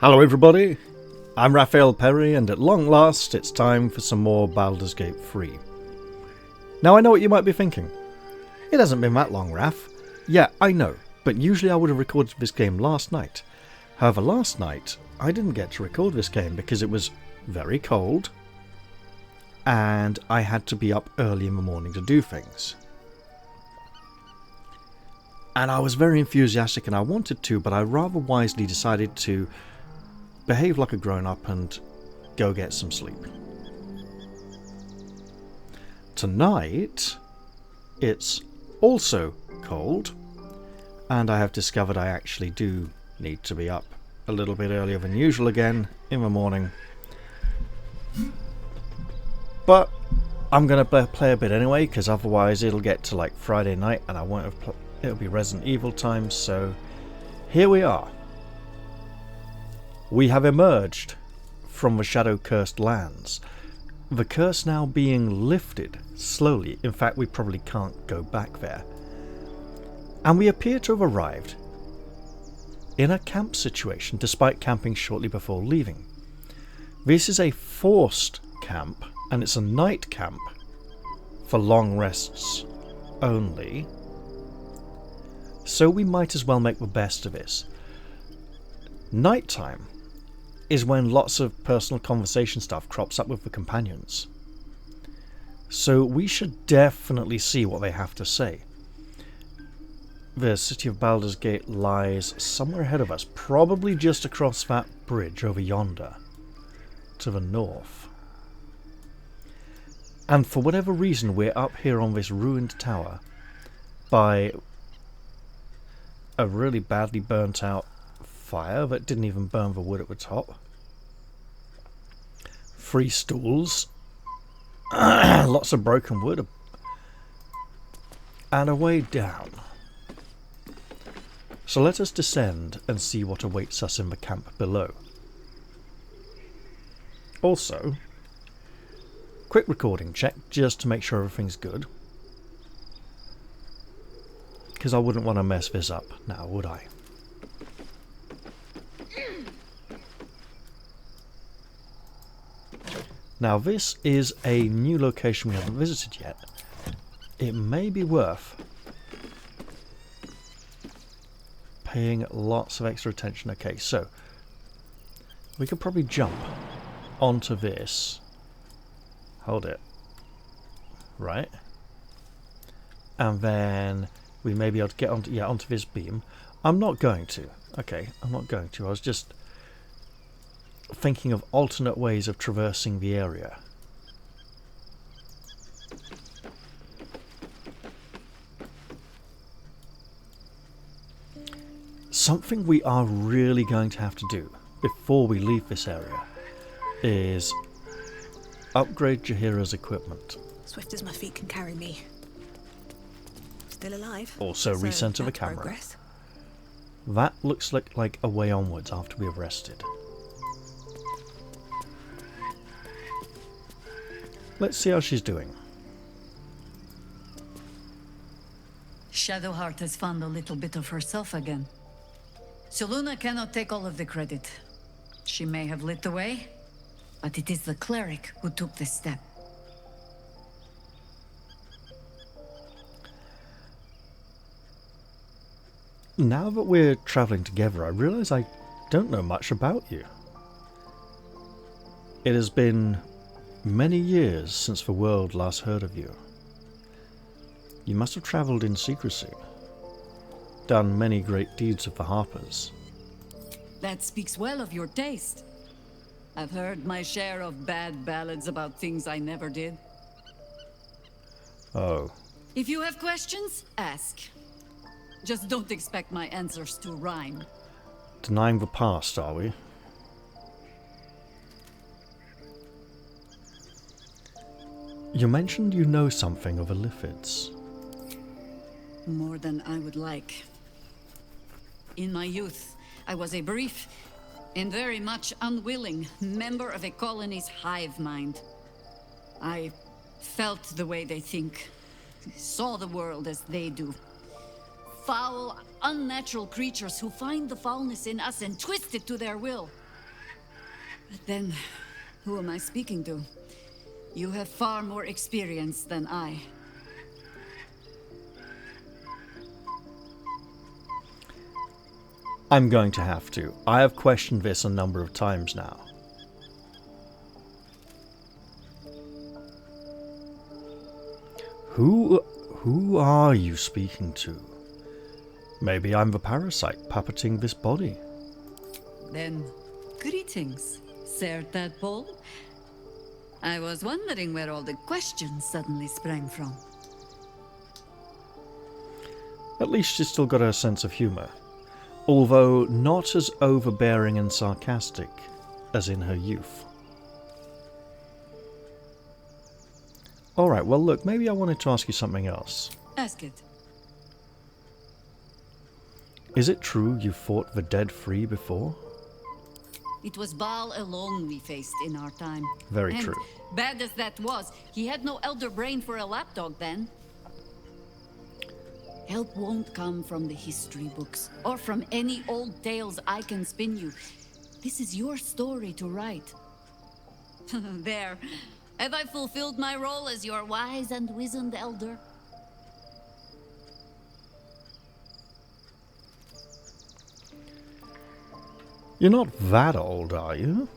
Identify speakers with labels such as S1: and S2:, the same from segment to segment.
S1: Hello everybody, I'm Raphael Perry, and at long last it's time for some more Baldur's Gate 3. Now I know what you might be thinking. It hasn't been that long, Raph. Yeah, I know, but usually I would have recorded this game last night. However, last night I didn't get to record this game because it was very cold and I had to be up early in the morning to do things. And I was very enthusiastic and I wanted to, but I rather wisely decided to behave like a grown-up and go get some sleep. Tonight, it's also cold, and I have discovered I actually do need to be up a little bit earlier than usual again in the morning. But I'm going to play a bit anyway, because otherwise it'll get to like Friday night and I won't have it'll be Resident Evil time, so here we are. We have emerged from the shadow-cursed lands. The curse now being lifted slowly. In fact, we probably can't go back there. And we appear to have arrived in a camp situation, despite camping shortly before leaving. This is a forced camp, and it's a night camp for long rests only. So we might as well make the best of this. Nighttime is when lots of personal conversation stuff crops up with the companions. So we should definitely see what they have to say. The city of Baldur's Gate lies somewhere ahead of us, probably just across that bridge over yonder, to the north. And for whatever reason, we're up here on this ruined tower by a really badly burnt out fire that didn't even burn the wood at the top. 3 stools. Lots of broken wood. And a way down. So let us descend and see what awaits us in the camp below. Also, quick recording check just to make sure everything's good. Because I wouldn't want to mess this up now, would I? Now this is a new location we haven't visited yet. It may be worth paying lots of extra attention. Okay, so we could probably jump onto this. Hold it. Right. And then we may be able to get onto this beam. I'm not going to. Okay, I'm not going to. I was just thinking of alternate ways of traversing the area. Something we are really going to have to do before we leave this area is upgrade Jaheira's equipment.
S2: Swift as my feet can carry me. Still alive.
S1: Also recenter the camera.
S2: Progress.
S1: That looks like a way onwards after we've rested. Let's see how she's doing.
S3: Shadowheart has found a little bit of herself again. Soluna cannot take all of the credit. She may have lit the way, but it is the cleric who took this step.
S1: Now that we're travelling together, I realise I don't know much about you. It has been many years since the world last heard of you. You must have travelled in secrecy, done many great deeds of the Harpers.
S3: That speaks well of your taste. I've heard my share of bad ballads about things I never did.
S1: Oh.
S3: If you have questions, ask. Just don't expect my answers to rhyme.
S1: Denying the past, are we? You mentioned you know something of illithids.
S3: More than I would like. In my youth, I was a brief and very much unwilling member of a colony's hive mind. I felt the way they think, saw the world as they do. Foul, unnatural creatures who find the foulness in us and twist it to their will. But then, who am I speaking to? You have far more experience than I.
S1: I'm going to have to. I have questioned this a number of times now. Who are you speaking to? Maybe I'm the parasite puppeting this body.
S3: Then, greetings, Sir Tadpole. I was wondering where all the questions suddenly sprang from.
S1: At least she's still got her sense of humour, although not as overbearing and sarcastic as in her youth. Alright, well look, maybe I wanted to ask you something else.
S3: Ask it.
S1: Is it true you fought the dead free before?
S3: It was Baal alone we faced in our time.
S1: Very
S3: And
S1: true.
S3: bad as that was, he had no elder brain for a lapdog then. Help won't come from the history books, or from any old tales I can spin you. This is your story to write. There. Have I fulfilled my role as your wise and wizened elder?
S1: You're not that old, are you?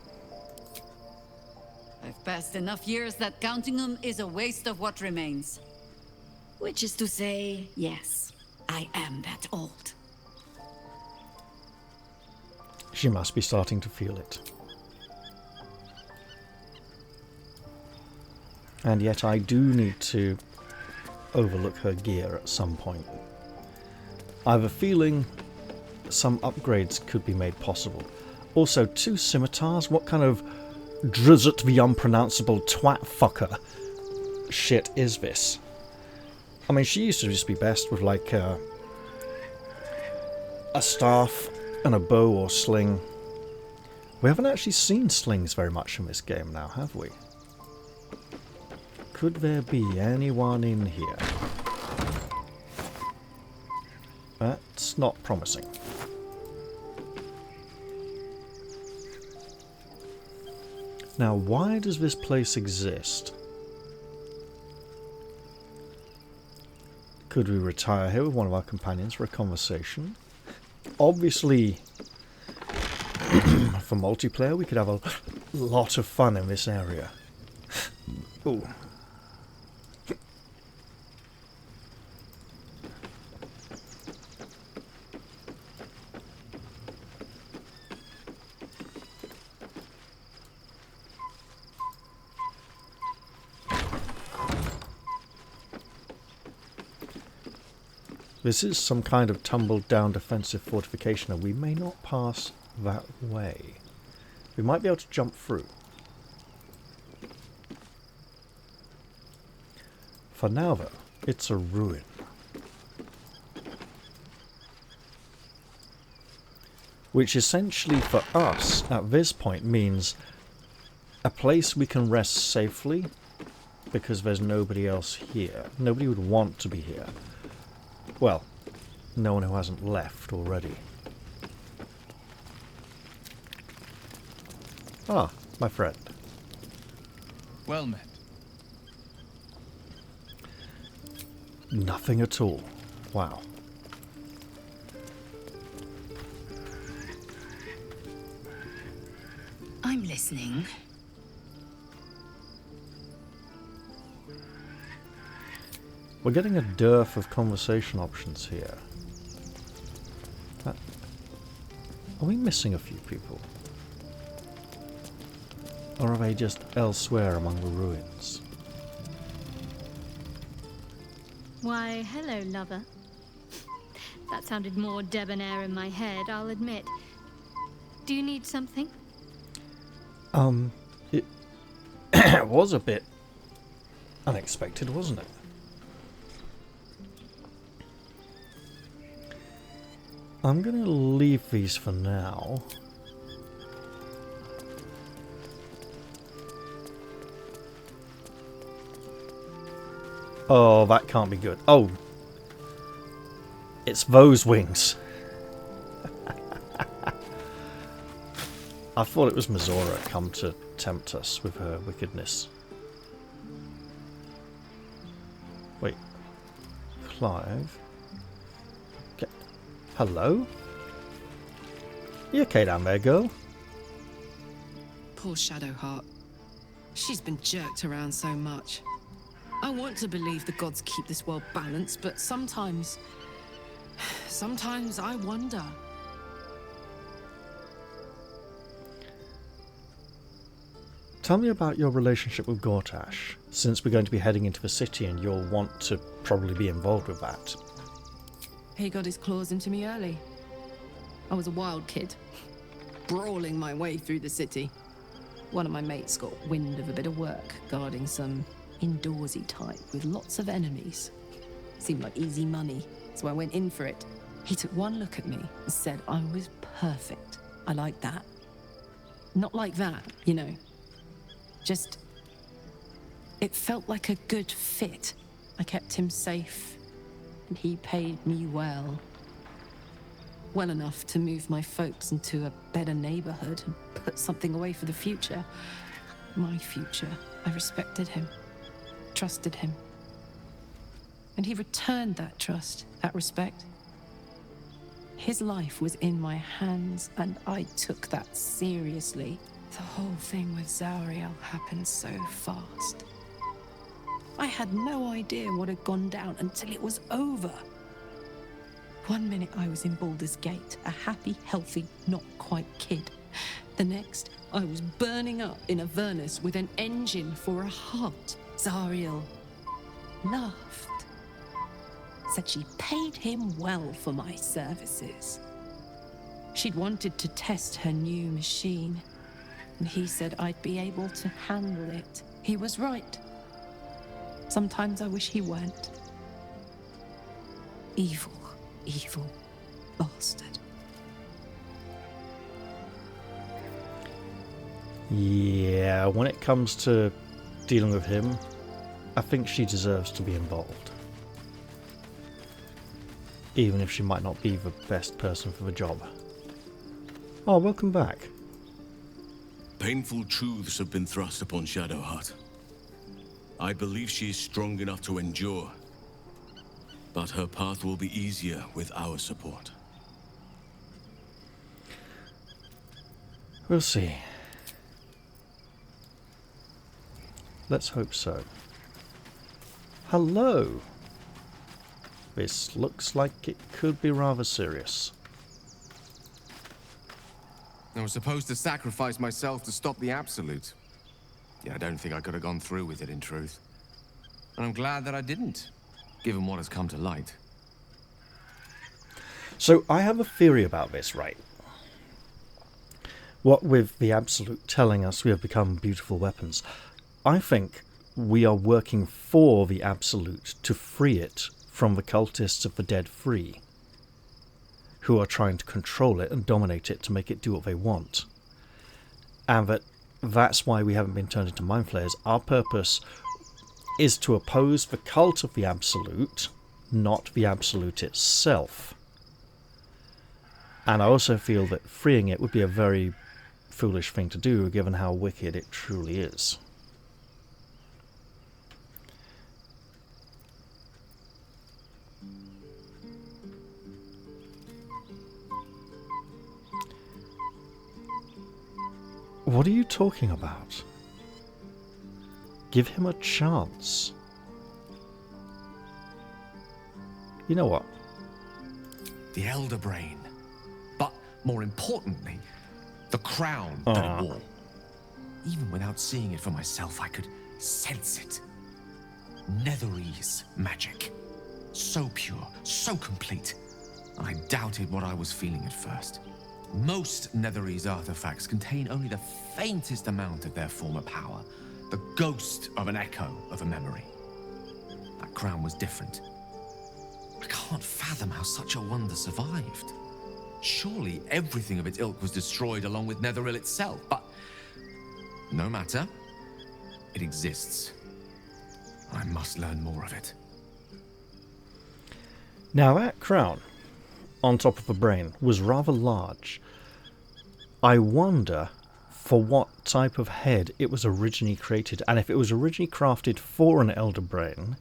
S3: I've passed enough years that counting them is a waste of what remains. Which is to say, yes, I am that old.
S1: She must be starting to feel it. And yet I do need to overlook her gear at some point. I have a feeling some upgrades could be made possible. Also, 2 scimitars? What kind of Drizzt the unpronounceable twat fucker shit is this? I mean, she used to just be best with like a staff and a bow or sling. We haven't actually seen slings very much in this game now, have we? Could there be anyone in here? That's not promising. Now, why does this place exist? Could we retire here with one of our companions for a conversation? Obviously, for multiplayer, we could have a lot of fun in this area. Ooh. This is some kind of tumbled down defensive fortification and we may not pass that way. We might be able to jump through. For now though, it's a ruin. Which essentially for us at this point means a place we can rest safely because there's nobody else here. Nobody would want to be here. Well, no one who hasn't left already. Ah, my friend.
S4: Well met.
S1: Nothing at all. Wow.
S3: I'm listening.
S1: We're getting a dearth of conversation options here. Are we missing a few people? Or are they just elsewhere among the ruins?
S5: Why, hello, lover. That sounded more debonair in my head, I'll admit. Do you need something?
S1: It it was a bit unexpected, wasn't it? I'm gonna leave these for now. Oh, that can't be good. Oh, it's those wings. I thought it was Mizora come to tempt us with her wickedness. Wait. Clive? Okay. Hello? You okay down there, girl?
S6: Poor Shadowheart. She's been jerked around so much. I want to believe the gods keep this world balanced, but sometimes I wonder.
S1: Tell me about your relationship with Gortash, since we're going to be heading into the city and you'll want to probably be involved with that.
S6: He got his claws into me early. I was a wild kid, brawling my way through the city. One of my mates got wind of a bit of work guarding some indoorsy type with lots of enemies. Seemed like easy money, so I went in for it. He took one look at me and said I was perfect. I like that. Not like that, you know. Just, it felt like a good fit. I kept him safe, and he paid me well. Well enough to move my folks into a better neighborhood and put something away for the future. My future. I respected him, trusted him. And he returned that trust, that respect. His life was in my hands, and I took that seriously. The whole thing with Zariel happened so fast. I had no idea what had gone down until it was over. One minute I was in Baldur's Gate, a happy, healthy, not quite kid. The next, I was burning up in Avernus with an engine for a heart. Zariel laughed. Said she paid him well for my services. She'd wanted to test her new machine, and he said I'd be able to handle it. He was right. Sometimes I wish he weren't. Evil, evil bastard.
S1: Yeah, when it comes to dealing with him, I think she deserves to be involved. Even if she might not be the best person for the job. Oh, welcome back.
S7: Painful truths have been thrust upon Shadowheart. I believe she is strong enough to endure, but her path will be easier with our support.
S1: We'll see. Let's hope so. Hello! This looks like it could be rather serious.
S8: I was supposed to sacrifice myself to stop the Absolute. Yeah, I don't think I could have gone through with it, in truth. And I'm glad that I didn't, given what has come to light.
S1: So I have a theory about this, right? What with the Absolute telling us we have become beautiful weapons, I think we are working for the Absolute to free it from the cultists of the Dead Free, who are trying to control it and dominate it to make it do what they want. And that's why we haven't been turned into mindflayers. Our purpose is to oppose the cult of the Absolute, not the Absolute itself. And I also feel that freeing it would be a very foolish thing to do, given how wicked it truly is. What are you talking about? Give him a chance. You know what?
S8: The Elder Brain. But more importantly, the crown that it wore. Even without seeing it for myself, I could sense it. Netherese magic. So pure, so complete. I doubted what I was feeling at first. Most Netherese artifacts contain only the faintest amount of their former power, the ghost of an echo of a memory. That crown was different. I can't fathom how such a wonder survived. Surely everything of its ilk was destroyed along with Netheril itself, but no matter. It exists. I must learn more of it.
S1: Now that crown on top of the brain was rather large. I wonder for what type of head it was originally created, and if it was originally crafted for an elder brain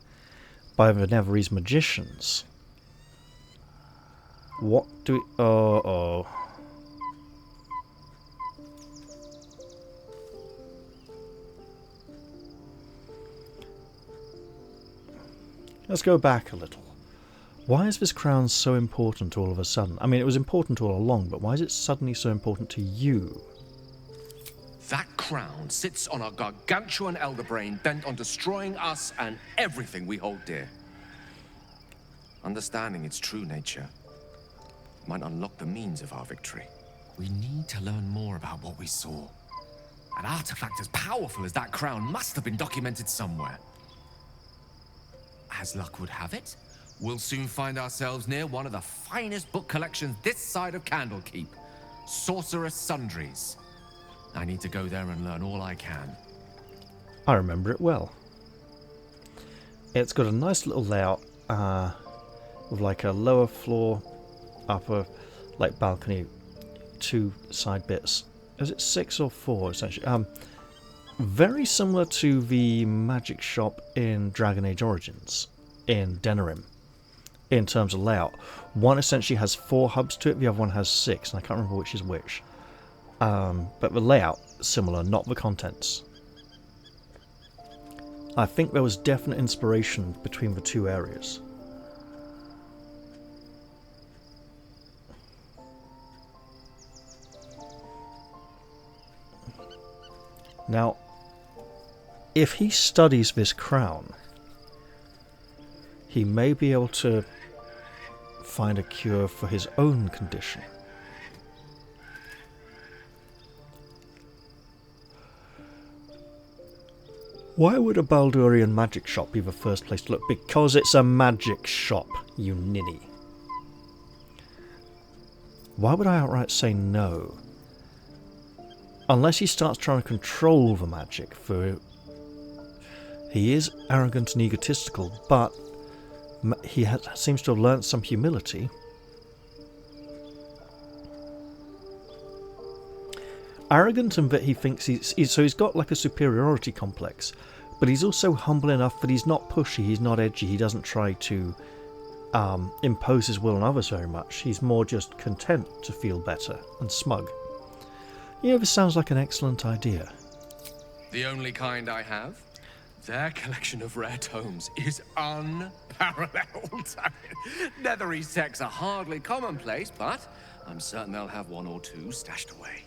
S1: by the Neverese magicians, what do we... oh. Let's go back a little. Why is this crown so important all of a sudden? I mean, it was important all along, but why is it suddenly so important to you?
S8: That crown sits on a gargantuan elder brain bent on destroying us and everything we hold dear. Understanding its true nature might unlock the means of our victory. We need to learn more about what we saw. An artifact as powerful as that crown must have been documented somewhere. As luck would have it, we'll soon find ourselves near one of the finest book collections this side of Candlekeep, Sorcerous Sundries. I need to go there and learn all I can.
S1: I remember it well. It's got a nice little layout with like a lower floor, upper like balcony, 2 side bits. Is it 6 or 4 essentially? Very similar to the magic shop in Dragon Age Origins in Denerim in terms of layout. One essentially has 4 hubs to it, the other one has 6, and I can't remember which is which. But the layout similar, not the contents. I think there was definite inspiration between the 2 areas. Now, if he studies this crown, he may be able to find a cure for his own condition. Why would a Baldurian magic shop be the first place to look? Because it's a magic shop, you ninny. Why would I outright say no? Unless he starts trying to control the magic, for he is arrogant and egotistical, but he seems to have learnt some humility. Arrogant in that he thinks he's got like a superiority complex, but he's also humble enough that he's not pushy, he's not edgy, he doesn't try to impose his will on others very much. He's more just content to feel better and smug. You know, this sounds like an excellent idea.
S8: The only kind I have? Their collection of rare tomes is unparalleled. Netherese texts are hardly commonplace, but I'm certain they'll have 1 or 2 stashed away.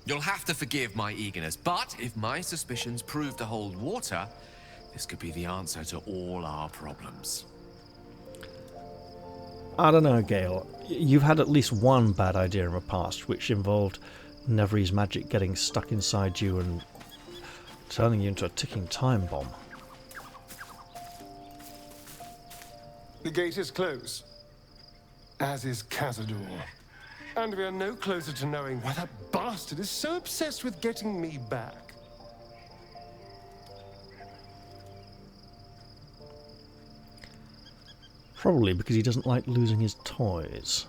S8: You'll have to forgive my eagerness, but if my suspicions prove to hold water, this could be the answer to all our problems.
S1: I don't know, Gale. You've had at least one bad idea in the past, which involved Neverese magic getting stuck inside you and turning you into a ticking time bomb.
S9: The gate is closed, as is Cazador. And we are no closer to knowing why that bastard is so obsessed with getting me back.
S1: Probably because he doesn't like losing his toys.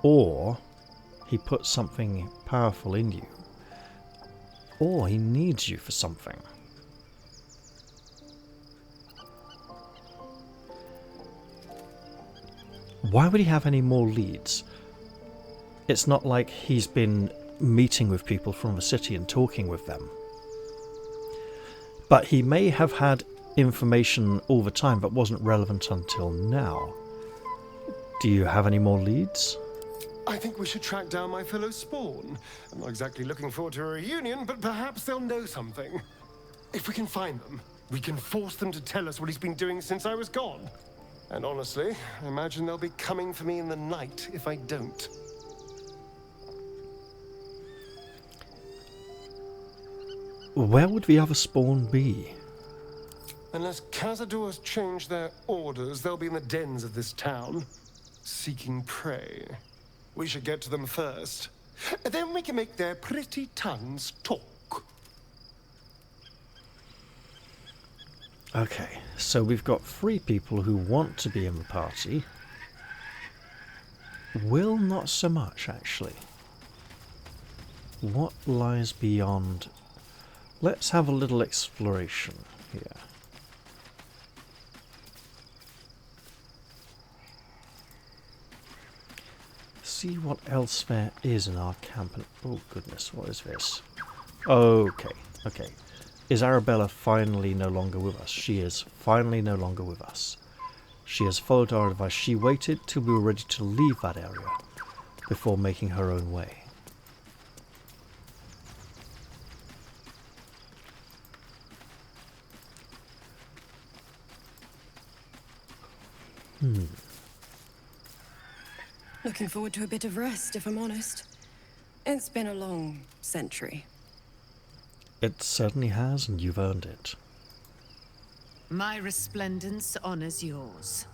S1: Or he puts something powerful in you. Or he needs you for something. Why would he have any more leads? It's not like he's been meeting with people from the city and talking with them. But he may have had information all the time that wasn't relevant until now. Do you have any more leads?
S9: I think we should track down my fellow Spawn. I'm not exactly looking forward to a reunion, but perhaps they'll know something. If we can find them, we can force them to tell us what he's been doing since I was gone. And honestly, I imagine they'll be coming for me in the night if I don't.
S1: Where would the other Spawn be?
S9: Unless Cazador's changed their orders, they'll be in the dens of this town, seeking prey. We should get to them first. Then we can make their pretty tongues talk.
S1: Okay, so we've got 3 people who want to be in the party. Will not so much, actually. What lies beyond? Let's have a little exploration here. See what else there is in our camp. And oh goodness, what is this? Okay, okay. Is Arabella finally no longer with us? She is finally no longer with us. She has followed our advice. She waited till we were ready to leave that area before making her own way.
S10: Looking forward to a bit of rest, if I'm honest. It's been a long century.
S1: It certainly has, and you've earned it.
S11: My resplendence honors yours.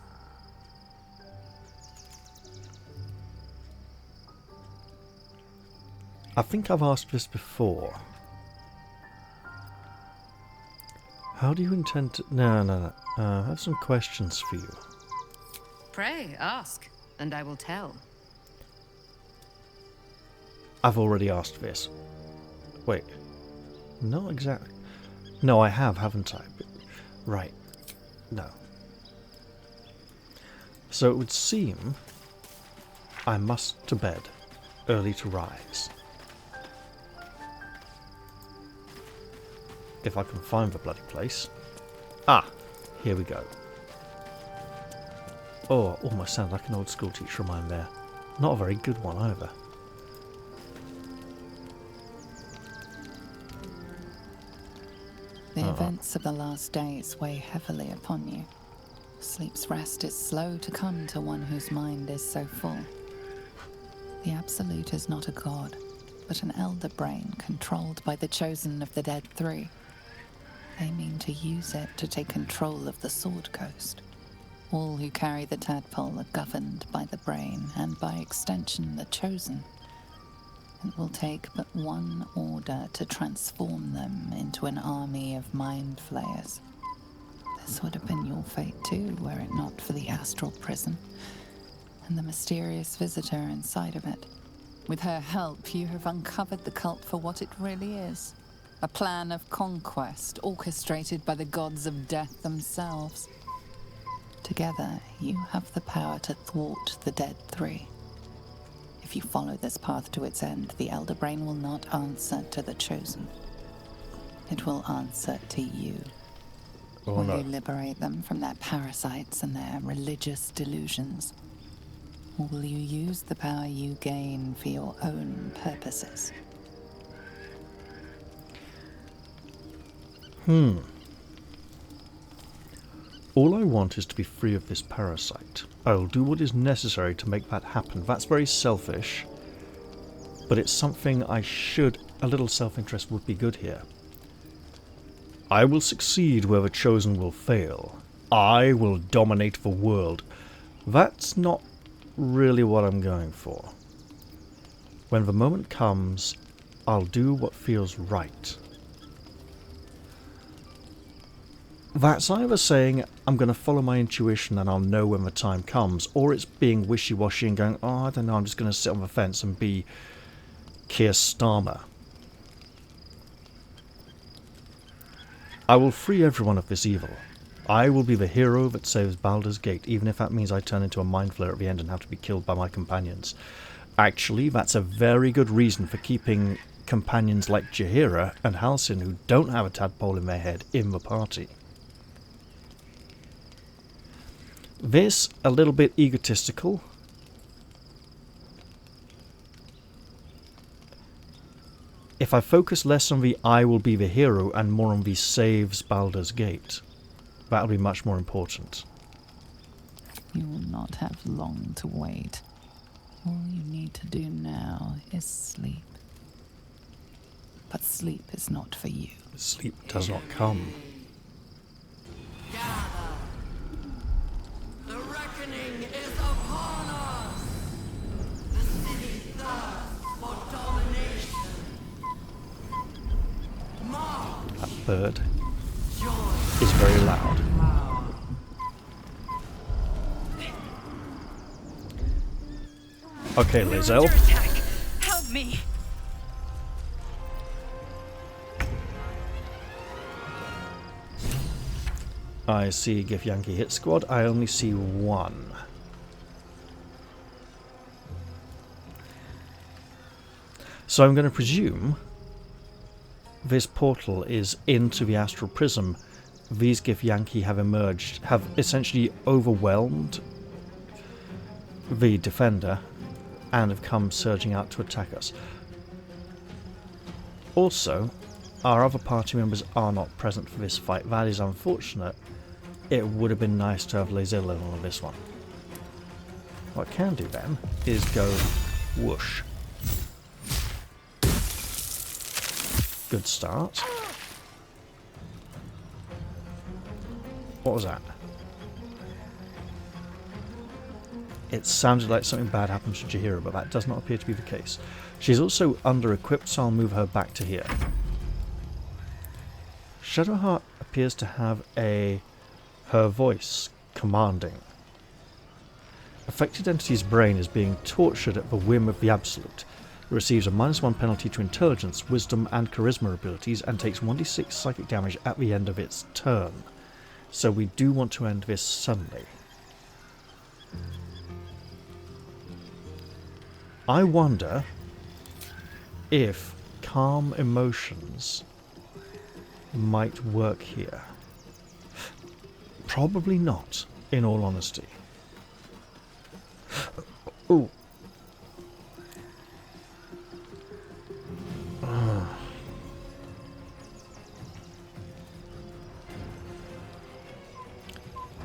S1: I think I've asked this before. How do you intend to... No. I have some questions for you.
S11: Pray, ask, and I will tell.
S1: I've already asked this. Wait. Not exactly. No, I have, haven't I? Right. No. So it would seem I must to bed, early to rise. If I can find the bloody place. Ah, here we go. Oh, almost sounds like an old school teacher of mine there. Not a very good one either.
S12: The events of the last days weigh heavily upon you. Sleep's rest is slow to come to one whose mind is so full. The Absolute is not a god, but an elder brain controlled by the chosen of the Dead Three. They mean to use it to take control of the Sword Coast. All who carry the tadpole are governed by the brain, and by extension the chosen. It will take but one order to transform them into an army of mindflayers. This would have been your fate too, were it not for the astral prison, and the mysterious visitor inside of it. With her help, you have uncovered the cult for what it really is. A plan of conquest orchestrated by the gods of death themselves. Together, you have the power to thwart the Dead Three. If you follow this path to its end, the Elder Brain will not answer to the Chosen. It will answer to you.
S1: Oh, no.
S12: Will you liberate them from their parasites and their religious delusions? Or will you use the power you gain for your own purposes?
S1: All I want is to be free of this parasite. I'll do what is necessary to make that happen. That's very selfish, but it's something I should... A little self-interest would be good here. I will succeed where the Chosen will fail. I will dominate the world. That's not really what I'm going for. When the moment comes, I'll do what feels right. That's either saying I'm going to follow my intuition and I'll know when the time comes, or it's being wishy-washy and going, oh, I don't know, I'm just going to sit on the fence and be Keir Starmer. I will free everyone of this evil. I will be the hero that saves Baldur's Gate, even if that means I turn into a mindflayer at the end and have to be killed by my companions. Actually, that's a very good reason for keeping companions like Jaheira and Halcyon, who don't have a tadpole in their head, in the party. This, a little bit egotistical. If I focus less on the I will be the hero and more on the saves Baldur's Gate, that'll be much more important.
S12: You will not have long to wait. All you need to do now is sleep. But sleep is not for you.
S1: Sleep does not come.
S13: The reckoning is upon us! The city thirsts for domination!
S1: That bird is very loud. Okay, Lizelle.
S2: Help me!
S1: I see Githyanki hit squad. I only see one. So I'm going to presume this portal is into the astral prism. These Githyanki have emerged, have essentially overwhelmed the defender and have come surging out to attack us. Also, our other party members are not present for this fight. That is unfortunate. It would have been nice to have Lazilla on this one. What I can do then is go whoosh. Good start. What was that? It sounded like something bad happened to Jaheira, but that does not appear to be the case. She's also under-equipped, so I'll move her back to here. Shadowheart appears to have her voice commanding. Affected entity's brain is being tortured at the whim of the Absolute. It receives a -1 penalty to intelligence, wisdom, and charisma abilities, and takes 1d6 psychic damage at the end of its turn. So we do want to end this suddenly. I wonder if calm emotions might work here. Probably not, in all honesty. Ooh.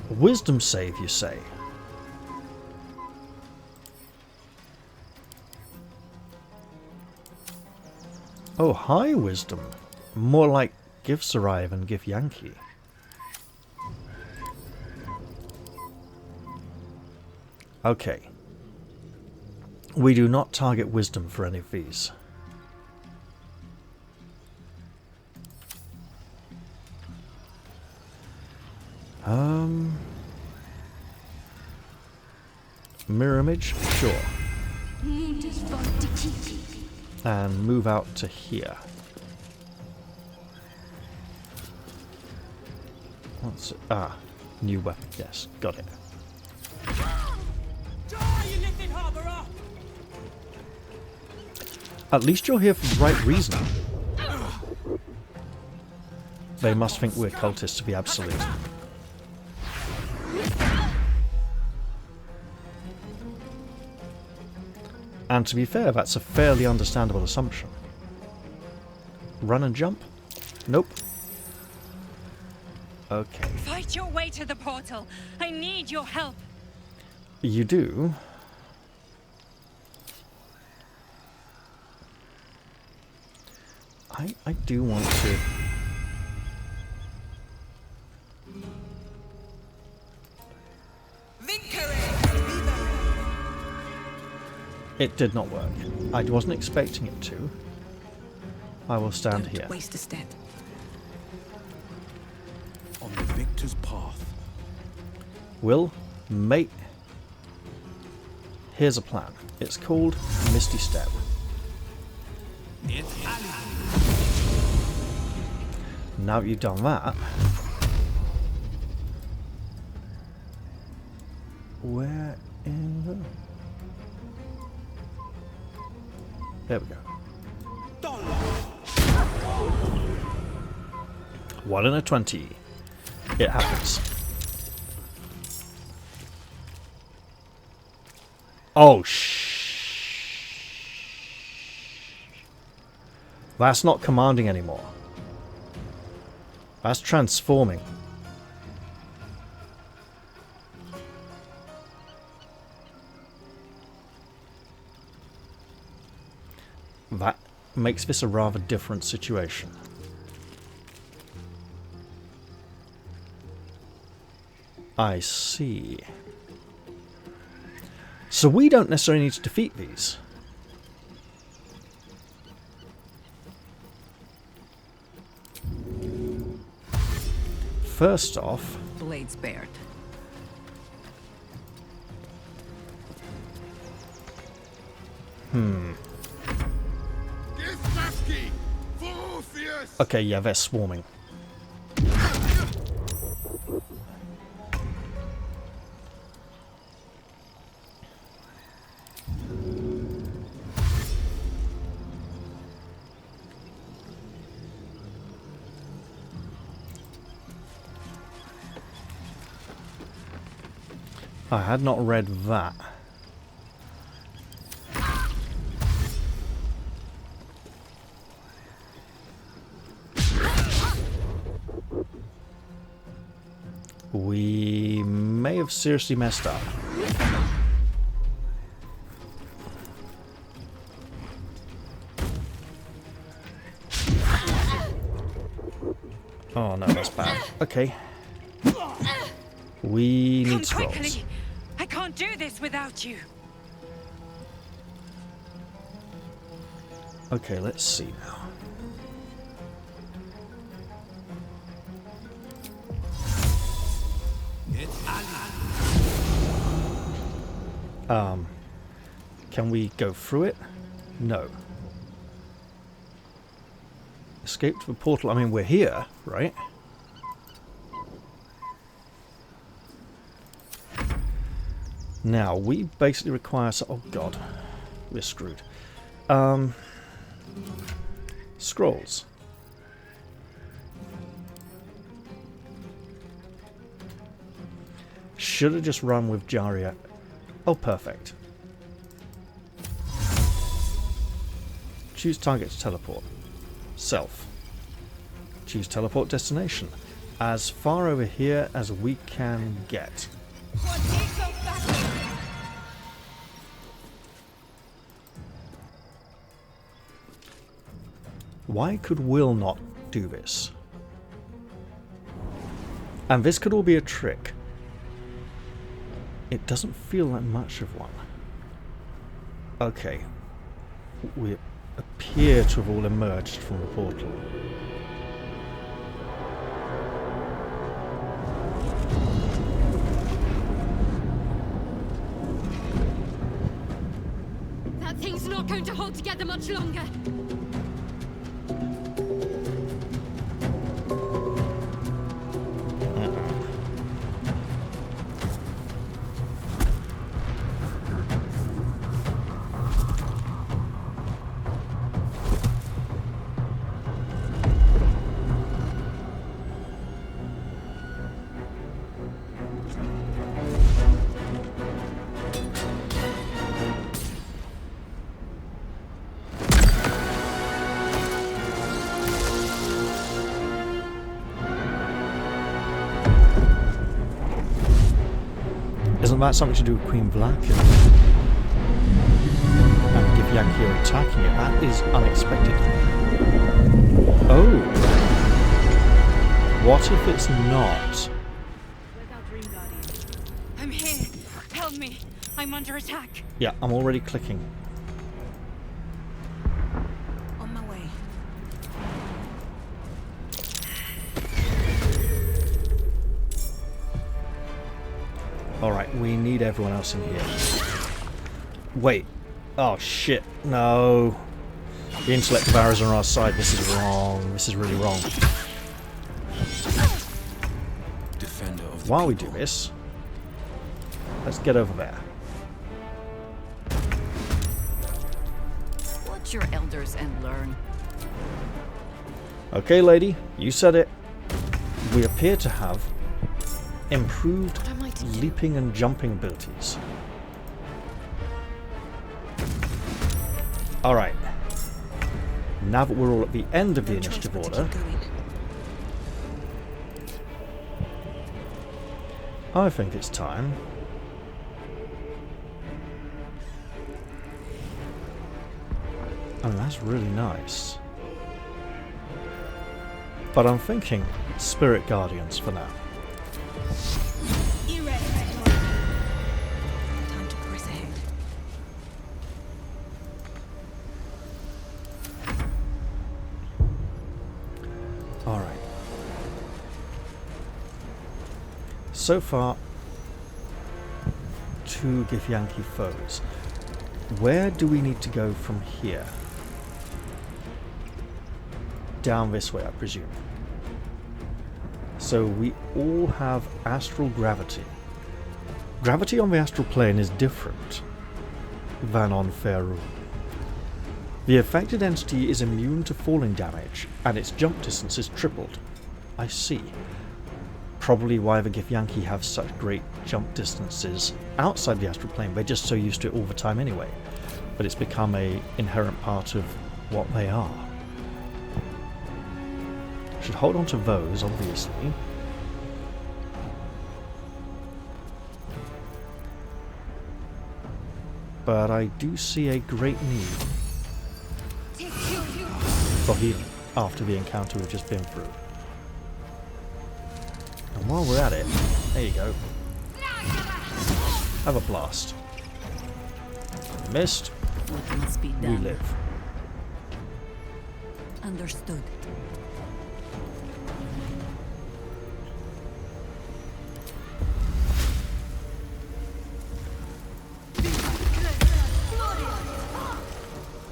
S1: Wisdom save, you say? Oh, hi, wisdom. More like Githyanki than Githyanki. Okay. We do not target wisdom for any of these. Mirror image? Sure. And move out to here. What's it? Ah, new weapon. Yes, got it. At least you're here for the right reason. They must think we're cultists to be absolute. And to be fair, that's a fairly understandable assumption. Run and jump? Nope. Okay.
S14: Fight your way to the portal. I need your help.
S1: You do? I do want to... It did not work. I wasn't expecting it to. I will stand here.
S2: Don't waste a step.
S7: On the victor's path.
S1: Will, mate. Here's a plan. It's called Misty Step. Now that you've done that, where in the... There we go. 1 in a 20. It happens. Oh, that's not commanding anymore. That's transforming. That makes this a rather different situation. I see. So we don't necessarily need to defeat these. First off...
S2: Blades bared. Okay, yeah, they're swarming.
S1: I had not read that. We may have seriously messed up. Oh no, that's bad. Okay. We need scrolls.
S14: Quickly! I can't do this without you.
S1: Okay, let's see now. Can we go through it? No. Escape to the portal. I mean, we're here, right? Now, we basically require... Oh, God. We're screwed. Scrolls. Should have just run with Jaria. Oh, perfect. Choose target to teleport. Self. Choose teleport destination. As far over here as we can get. Why could Will not do this? And this could all be a trick. It doesn't feel like much of one. Okay. We appear to have all emerged from the portal.
S5: That thing's not going to hold together much longer.
S1: Isn't that something to do with Queen Black and Githyanki are attacking it? That is unexpected. Oh! What if it's not?
S14: I'm here. Help me. I'm under attack.
S1: Yeah, I'm already clicking.
S2: On my way.
S1: Alright, we need everyone else in here. Wait. Oh shit. No. The intellect devourers are on our side. This is wrong. This is really wrong.
S7: Defender of
S1: While we do this, let's get over there.
S11: Watch your elders and learn.
S1: Okay, lady. You said it. We appear to have improved leaping and jumping abilities. Alright. Now that we're all at the end of the initiative order, I think it's time that's really nice. But I'm thinking Spirit Guardians for now.
S2: Time to press ahead.
S1: Alright. So far, 2 Githyanki foes. Where do we need to go from here? Down this way, I presume. So we all have astral gravity. Gravity on the astral plane is different than on Faerun. The affected entity is immune to falling damage, and its jump distance is tripled. I see. probably why the Githyanki have such great jump distances outside the astral plane. They're just so used to it all the time anyway. But it's become a inherent part of what they are. Should hold on to those, obviously. But I do see a great need for healing after the encounter we've just been through. And while we're at it, there you go. Have a blast. Missed.
S3: What must be
S1: We
S3: done?
S1: live.
S3: Understood.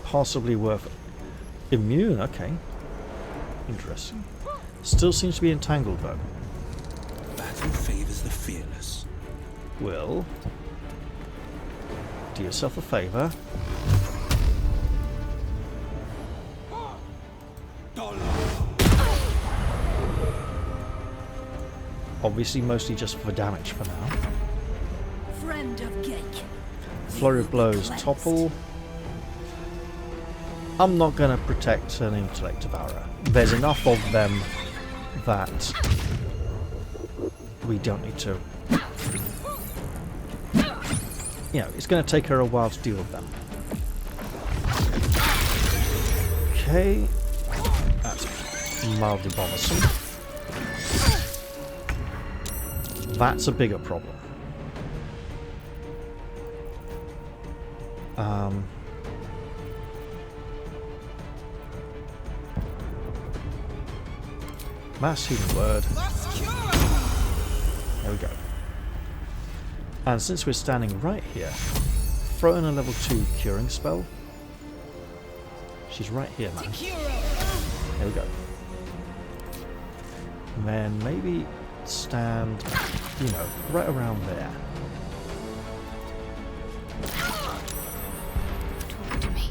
S1: Possibly worth immune, okay. Interesting. Still seems to be entangled though.
S15: Battle favors the fearless.
S1: Will, do yourself a favour. Obviously mostly just for damage for now.
S2: Friend of Gek.
S1: Flurry of blows, topple. I'm not going to protect an intellect devourer. There's enough of them that we don't need to. You know, it's going to take her a while to deal with them. Okay, that's mildly bothersome. That's a bigger problem. Mass healing word. There we go. And since we're standing right here, throw in a level 2 curing spell. She's right here, man. There we go. And then maybe stand, you know, right around there.
S5: Talk to me.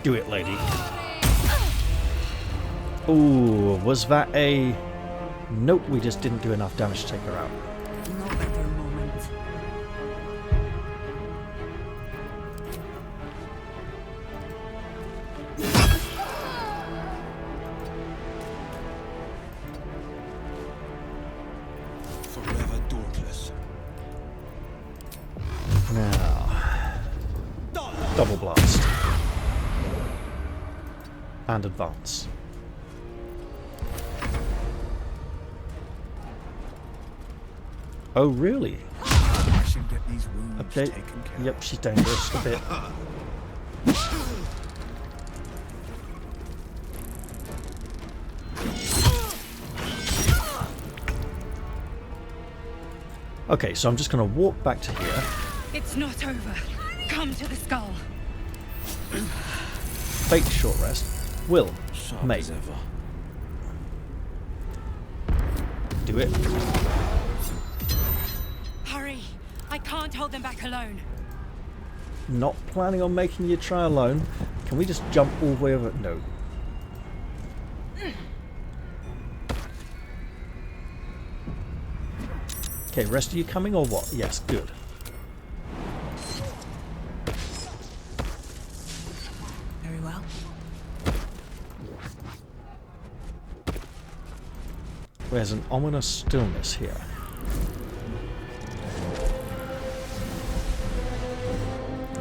S1: Do it, lady. Ooh, was that a... Nope, we just didn't do enough damage to take her out.
S2: No better moment.
S15: Forever dauntless.
S1: Now, double blast. And advance. Oh, really?
S15: I should get these wounds
S1: Okay.
S15: taken care
S1: Yep, she's dangerous a bit. Okay, so I'm just going to walk back to here.
S14: It's not over. Come to the skull.
S1: Fake short rest. Will.
S15: Sharp
S1: Mate.
S15: as ever.
S1: Do it.
S14: Hurry. I can't hold them back alone.
S1: Not planning on making you try alone. Can we just jump all the way over? No. Okay, rest of you coming or what? Yes, good.
S2: Very well.
S1: There's an ominous stillness here.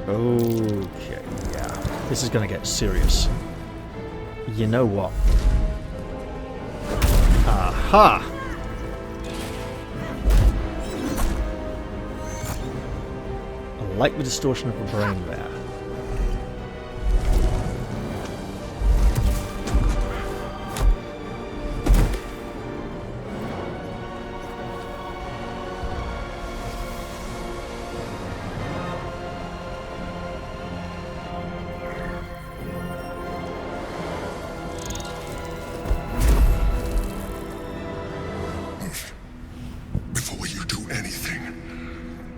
S1: Okay, yeah. This is going to get serious. You know what? Aha! I like the distortion of the brain there.
S16: Before you do anything,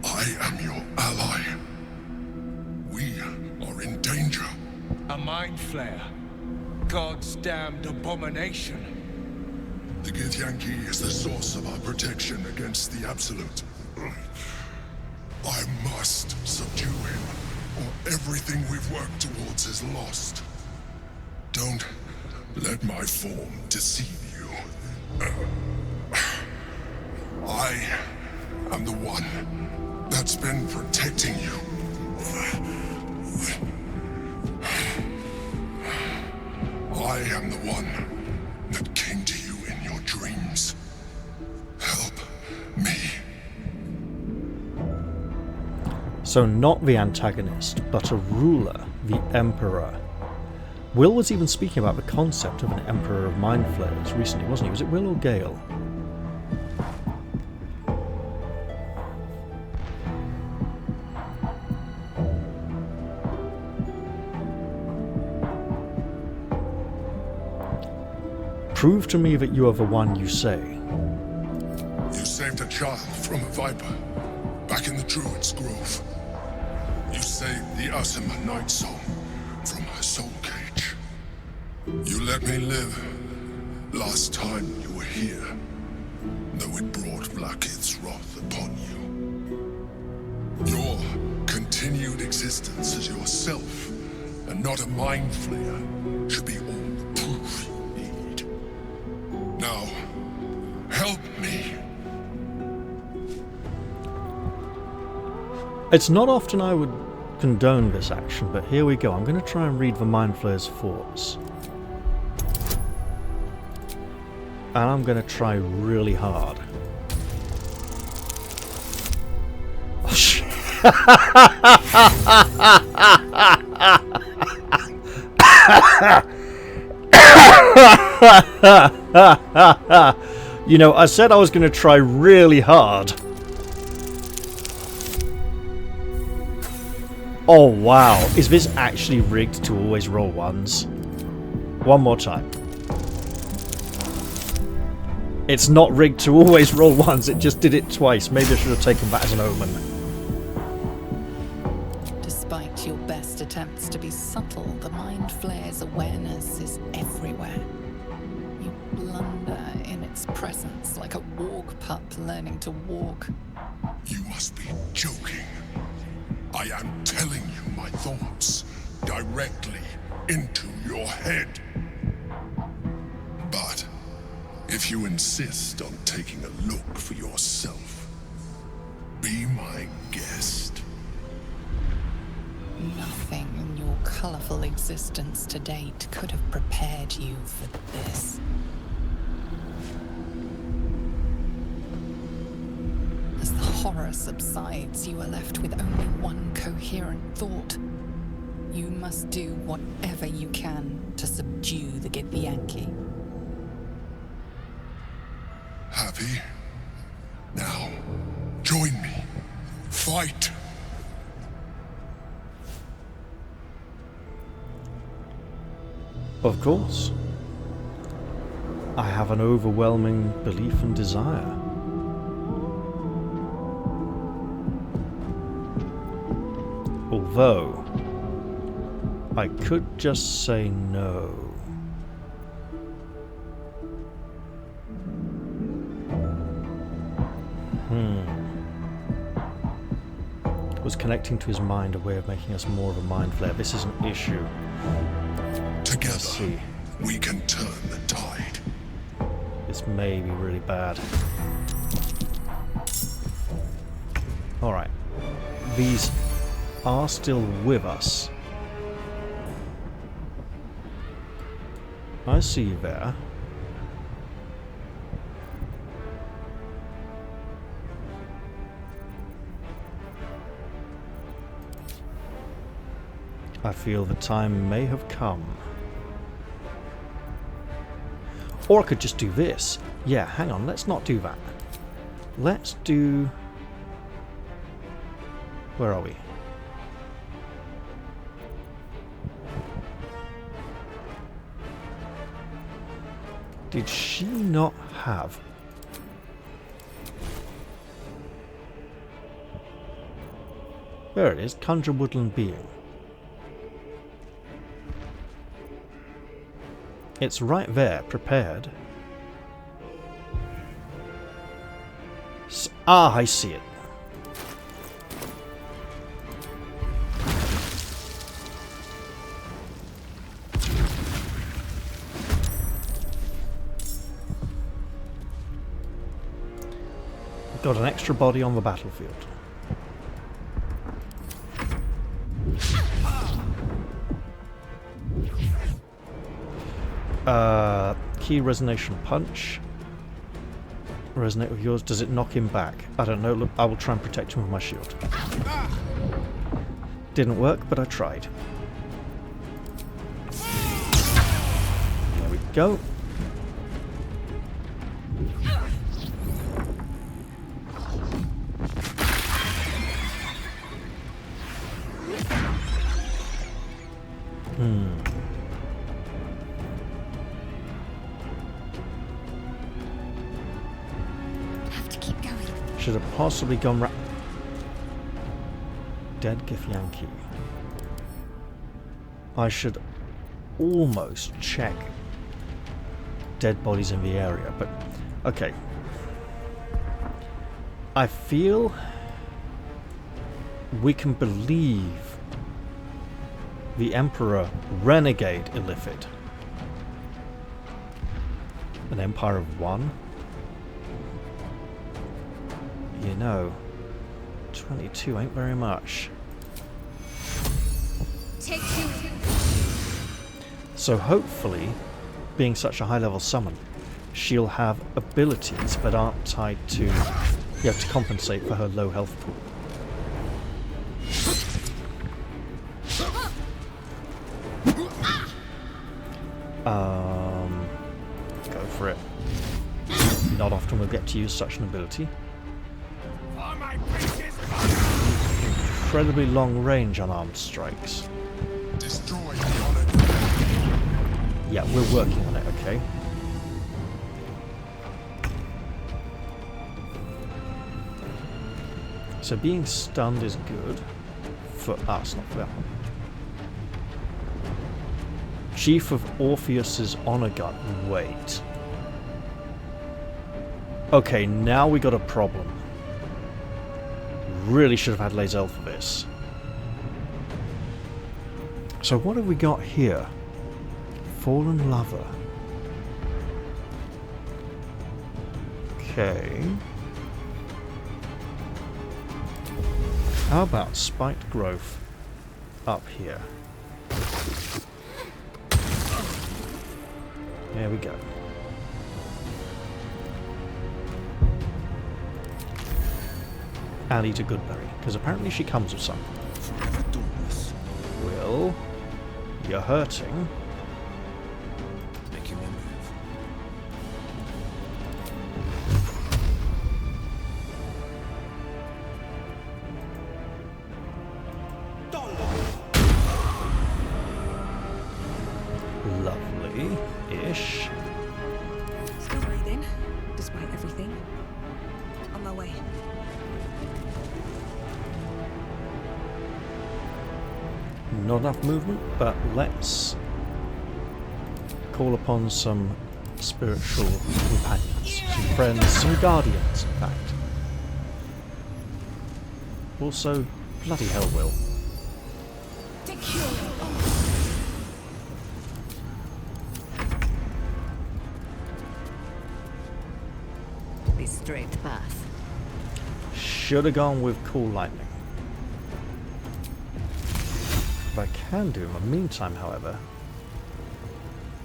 S16: I am your ally. We are in danger.
S8: A mind flayer.
S15: God's damned abomination.
S16: The Githyanki is the source of our protection against the Absolute. I must subdue him, or everything we've worked towards is lost. Don't let my form deceive you. I am the one that's been protecting you. I am the one that came to you in your dreams. Help me.
S1: So not the antagonist, but a ruler, the Emperor. Will was even speaking about the concept of an Emperor of Mind Flayers recently, wasn't he? Was it Will or Gale? Prove to me that you are the one you say.
S16: You saved a child from a viper, back in the Druid's Grove. You saved the Asima Night Soul from her soul cage. You let me live last time you were here, though it brought Blackith's wrath upon you. Your continued existence as yourself, and not a mind flayer, should be all the proof you need. Now, help me.
S1: It's not often I would condone this action, but here we go. I'm going to try and read the Mind Flayer's thoughts. And I'm going to try really hard. Oh, shit. You know, I said I was going to try really hard. Oh wow, is this actually rigged to always roll ones? One more time. It's not rigged to always roll ones, it just did it twice. Maybe I should have taken that as an omen.
S12: Despite your best attempts to be subtle, the Mind Flayer's awareness is everywhere. You blunder in its presence like a walk pup learning to walk.
S16: You must be joking. I am telling you my thoughts directly into your head. But if you insist on taking a look for yourself, be my guest.
S12: Nothing in your colorful existence to date could have prepared you for this. As the horror subsides, you are left with only one coherent thought. You must do whatever you can to subdue the Githyanki.
S16: Happy? Now, join me. Fight!
S1: Of course. I have an overwhelming belief and desire. Although, I could just say no. Was connecting to his mind a way of making us more of a mind flayer? This is an issue.
S16: Together, we can turn the tide.
S1: This may be really bad. Alright. These are still with us. I see you there. I feel the time may have come. Or I could just do this. Yeah, hang on, let's not do that. Let's do... Where are we? Did she not have... There it is, Conjure Woodland Being. It's right there, prepared. I see it. Got an extra body on the battlefield. Key resonation punch. Resonate with yours. Does it knock him back? I don't know. Look, I will try and protect him with my shield. Didn't work, but I tried. There we go. Should have possibly gone dead Githyanki. I should almost check dead bodies in the area, but okay. I feel we can believe the Emperor renegade illithid. An empire of one? You know, 22 ain't very much.
S2: Take two.
S1: So hopefully, being such a high-level summon, she'll have abilities that aren't tied to, to compensate for her low health pool. Go for it. Not often we'll get to use such an ability. Incredibly long range unarmed strikes. Yeah, we're working on it, okay. So being stunned is good for us, not for them. Chief of Orpheus's honor guard. Wait. Okay, now we got a problem. Really should have had Lae'zel for this. So what have we got here? Fallen lover. Okay. How about spiked growth up here? There we go. And eat a good berry, because apparently she comes with some. Will, you're hurting.
S7: Making a move.
S1: Lovely-ish.
S2: Still breathing, despite everything. On my way.
S1: Not enough movement, but let's call upon some spiritual companions, some friends, some guardians, in fact. Also, bloody hell, Will.
S11: The straight path.
S1: Should have gone with cool lightning. What I can do in the meantime, however...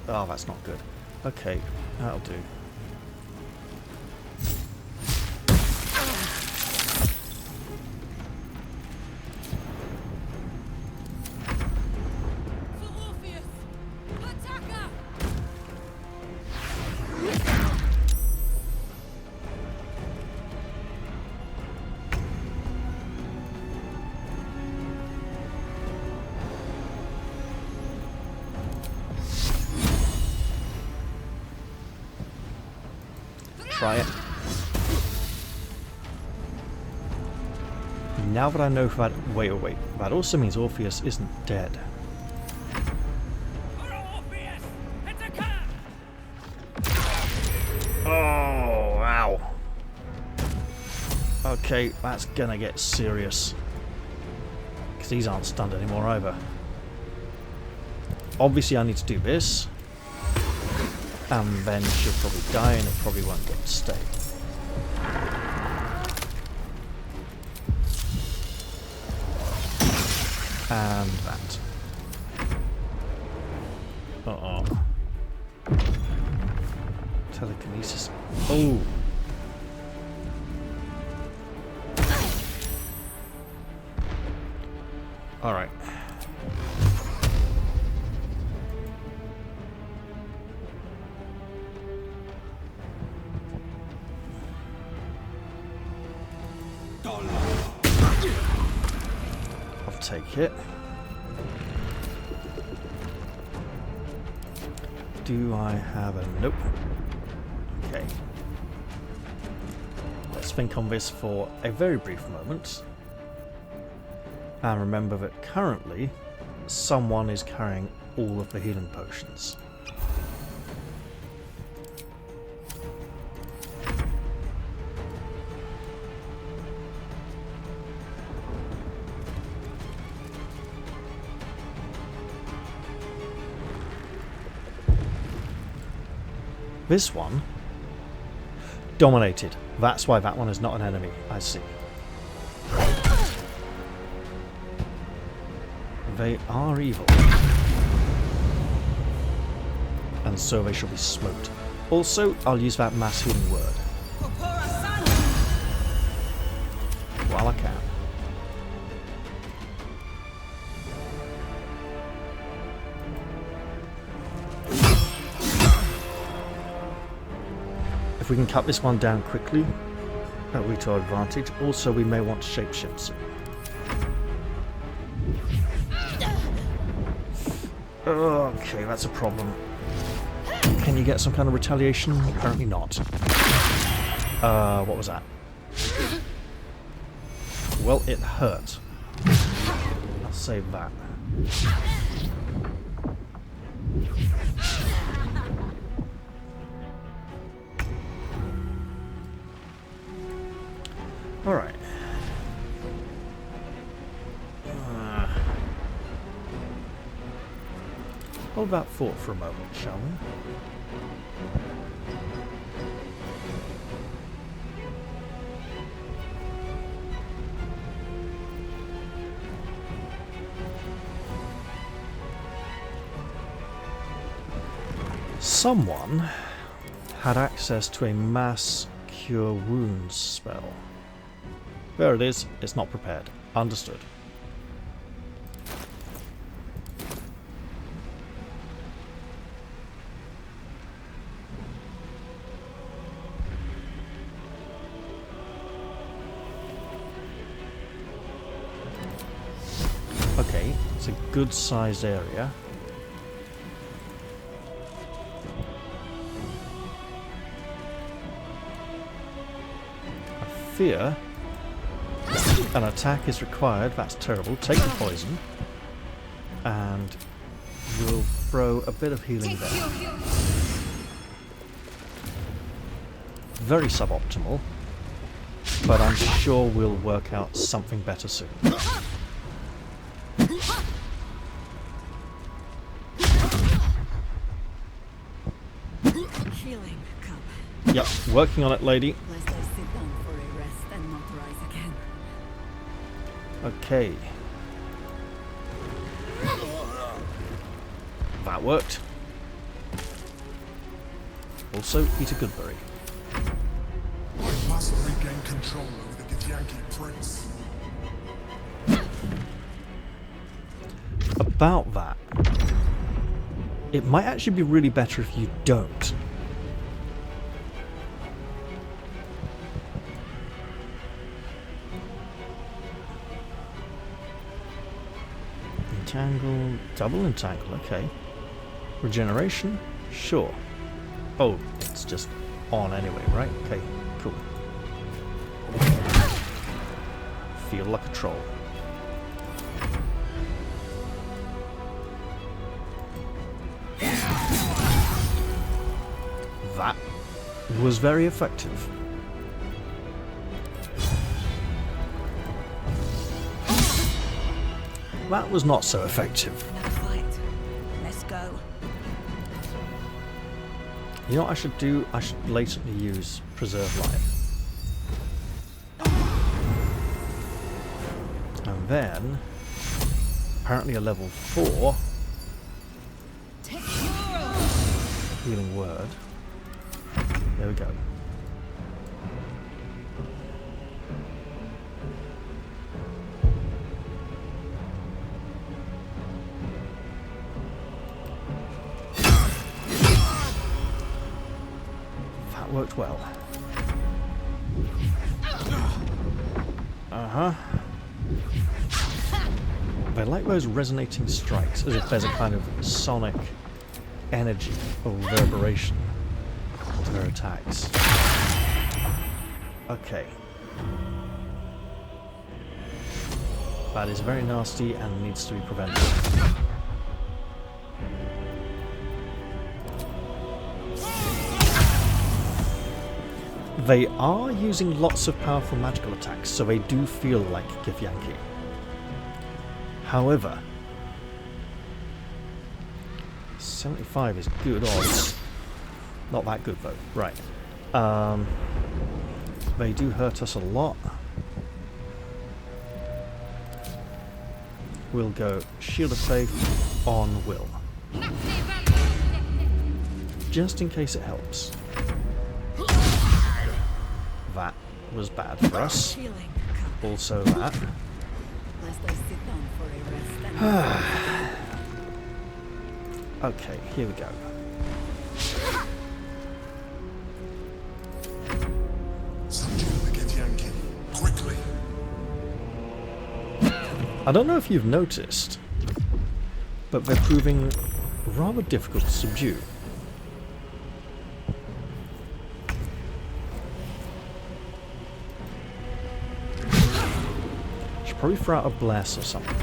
S1: Oh, that's not good. Okay, that'll do. Try it. Now that I know that... Wait. That also means Orpheus isn't dead. Oh, ow. Okay, that's gonna get serious. Because these aren't stunned anymore either. Obviously I need to do this. And then she'll probably die and it probably won't get to stay. And that. Uh-oh. Telekinesis. Oh! Alright. I'll take it. Do I have a... Nope. Okay. Let's think on this for a very brief moment. And remember that currently, someone is carrying all of the healing potions. This one dominated. That's why that one is not an enemy. I see. They are evil. And so they shall be smoked. Also, I'll use that mass healing word. While I can. If we can cut this one down quickly, that'll be to our advantage. Also, we may want to shapeshift soon. Okay, that's a problem. Can you get some kind of retaliation? Apparently not. What was that? Well, it hurt. I'll save that. Alright. Hold that thought for a moment, shall we? Someone had access to a mass cure wounds spell. There it is. It's not prepared. Understood. Okay, it's a good sized area. I fear an attack is required. That's terrible. Take the poison. And we'll throw a bit of healing there. Very suboptimal. But I'm sure we'll work out something better soon.
S2: Healing cup.
S1: Yep, working on it, lady.
S2: Lest I sit down for a rest and not rise again.
S1: Okay. That worked. Also, eat a good berry.
S16: I must regain control over the Githyanki prince.
S1: About that, it might actually be really better if you don't. Entangle, double entangle, okay. Regeneration, sure. Oh, it's just on anyway, right? Okay, cool. Feel like a troll. That was very effective. That was not so effective.
S2: Another fight. Let's go.
S1: You know what I should do? I should latently use Preserve Life. And then, apparently a level 4 healing word. There we go. That worked well. Uh-huh. I like those resonating strikes, as if there's a kind of sonic energy or reverberation to their attacks. Okay. That is very nasty and needs to be prevented. They are using lots of powerful magical attacks, so they do feel like Githyanki. However, 75 is good odds. Not that good though. Right. They do hurt us a lot. We'll go Shield of Faith on Will. Just in case it helps. That was bad for us. Also that. Okay, here we go.
S16: Subdue the Githyanki, quickly.
S1: I don't know if you've noticed, but they're proving rather difficult to subdue. Should probably throw out a bless or something.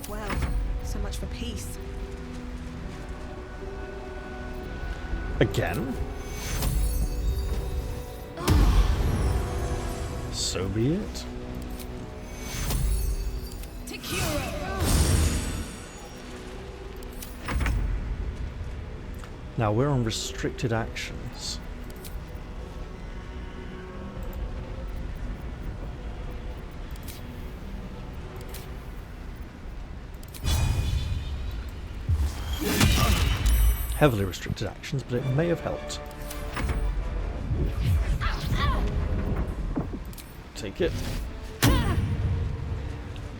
S2: Well, so much for peace.
S1: Again? So be it. Now we're on restricted actions. Heavily restricted actions, but it may have helped. Take it.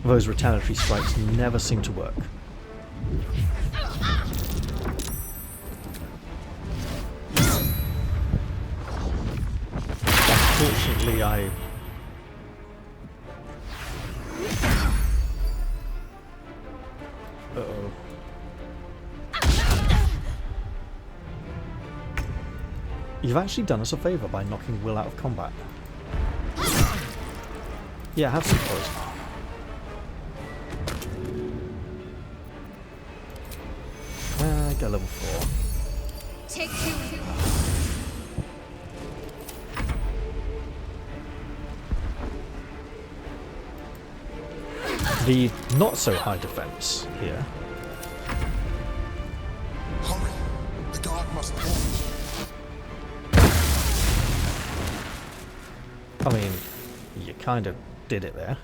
S1: Those retaliatory strikes never seem to work. Unfortunately, Uh-oh. You've actually done us a favour by knocking Will out of combat. Yeah, have some poison. Go level 4.
S13: Take 2.
S1: The not so high defense here.
S16: Hurry! The guard must move.
S1: I mean, you kind of did it there.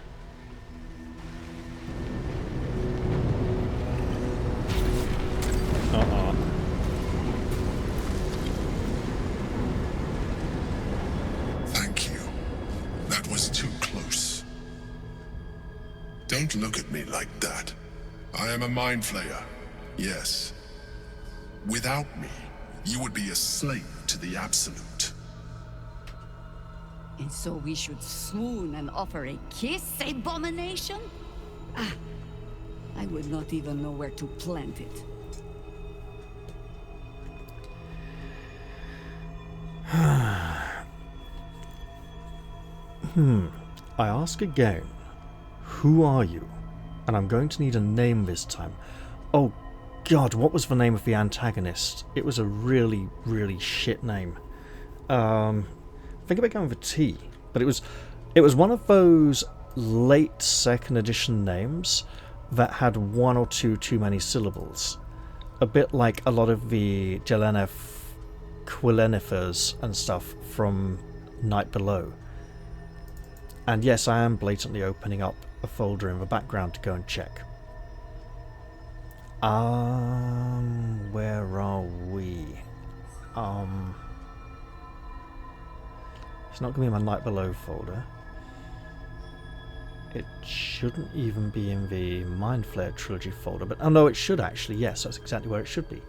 S16: Thank you. That was too close. Don't look at me like that. I am a mindflayer. Yes. Without me, you would be a slave to the Absolute.
S3: And so we should swoon and offer a kiss, abomination? Ah, I would not even know where to plant it.
S1: I ask again, Who are you? And I'm going to need a name this time. Oh god, what was the name of the antagonist? It was a really, really shit name. Think about going with a T. But it was one of those late 2nd edition names that had one or two too many syllables. A bit like a lot of the Quillenifers and stuff from Night Below. And yes, I am blatantly opening up a folder in the background to go and check. Where are we? It's not going to be in my Night Below folder. It shouldn't even be in the Mindflayer trilogy folder, but oh no, it should actually. Yes, that's exactly where it should be,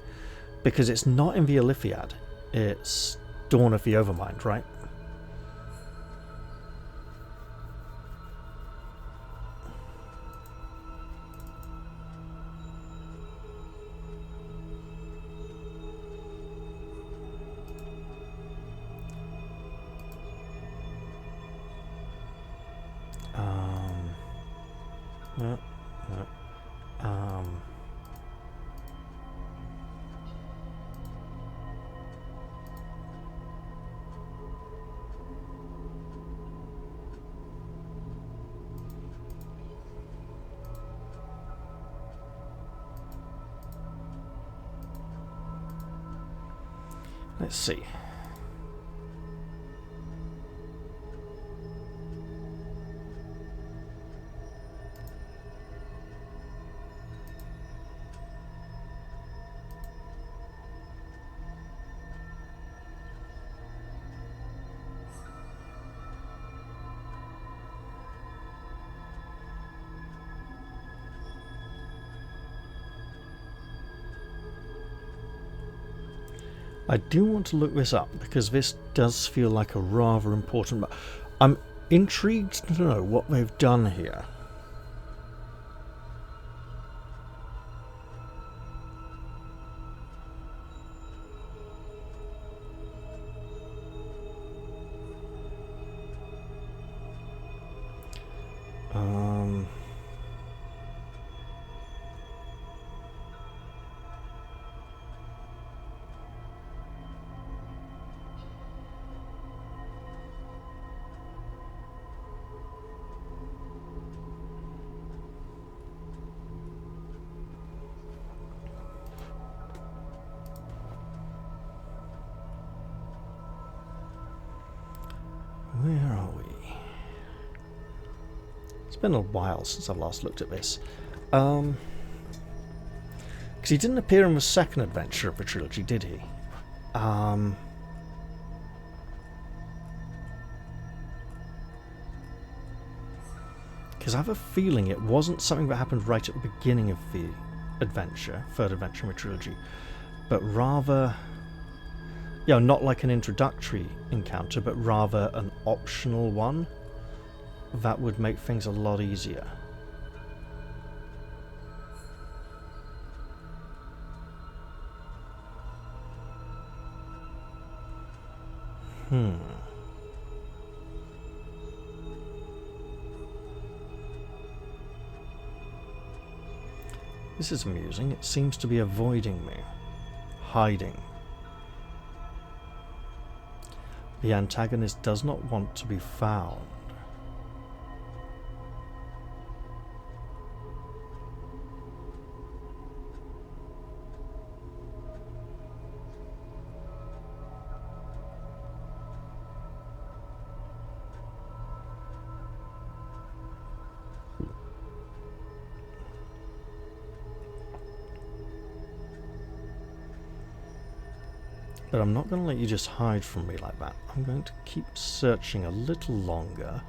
S1: because it's not in the illithid. It's Dawn of the Overmind, right? Let's see. I do want to look this up because this does feel like a rather important. I'm intrigued to know what they've done here. Where are we? It's been a while since I've last looked at this. Because he didn't appear in the 2nd adventure of the trilogy, did he? Because I have a feeling it wasn't something that happened right at the beginning of the adventure, 3rd adventure in the trilogy, but rather... yeah, not like an introductory encounter, but rather an optional one. That would make things a lot easier. This is amusing. It seems to be avoiding me. Hiding. The antagonist does not want to be found. But I'm not going to let you just hide from me like that. I'm going to keep searching a little longer.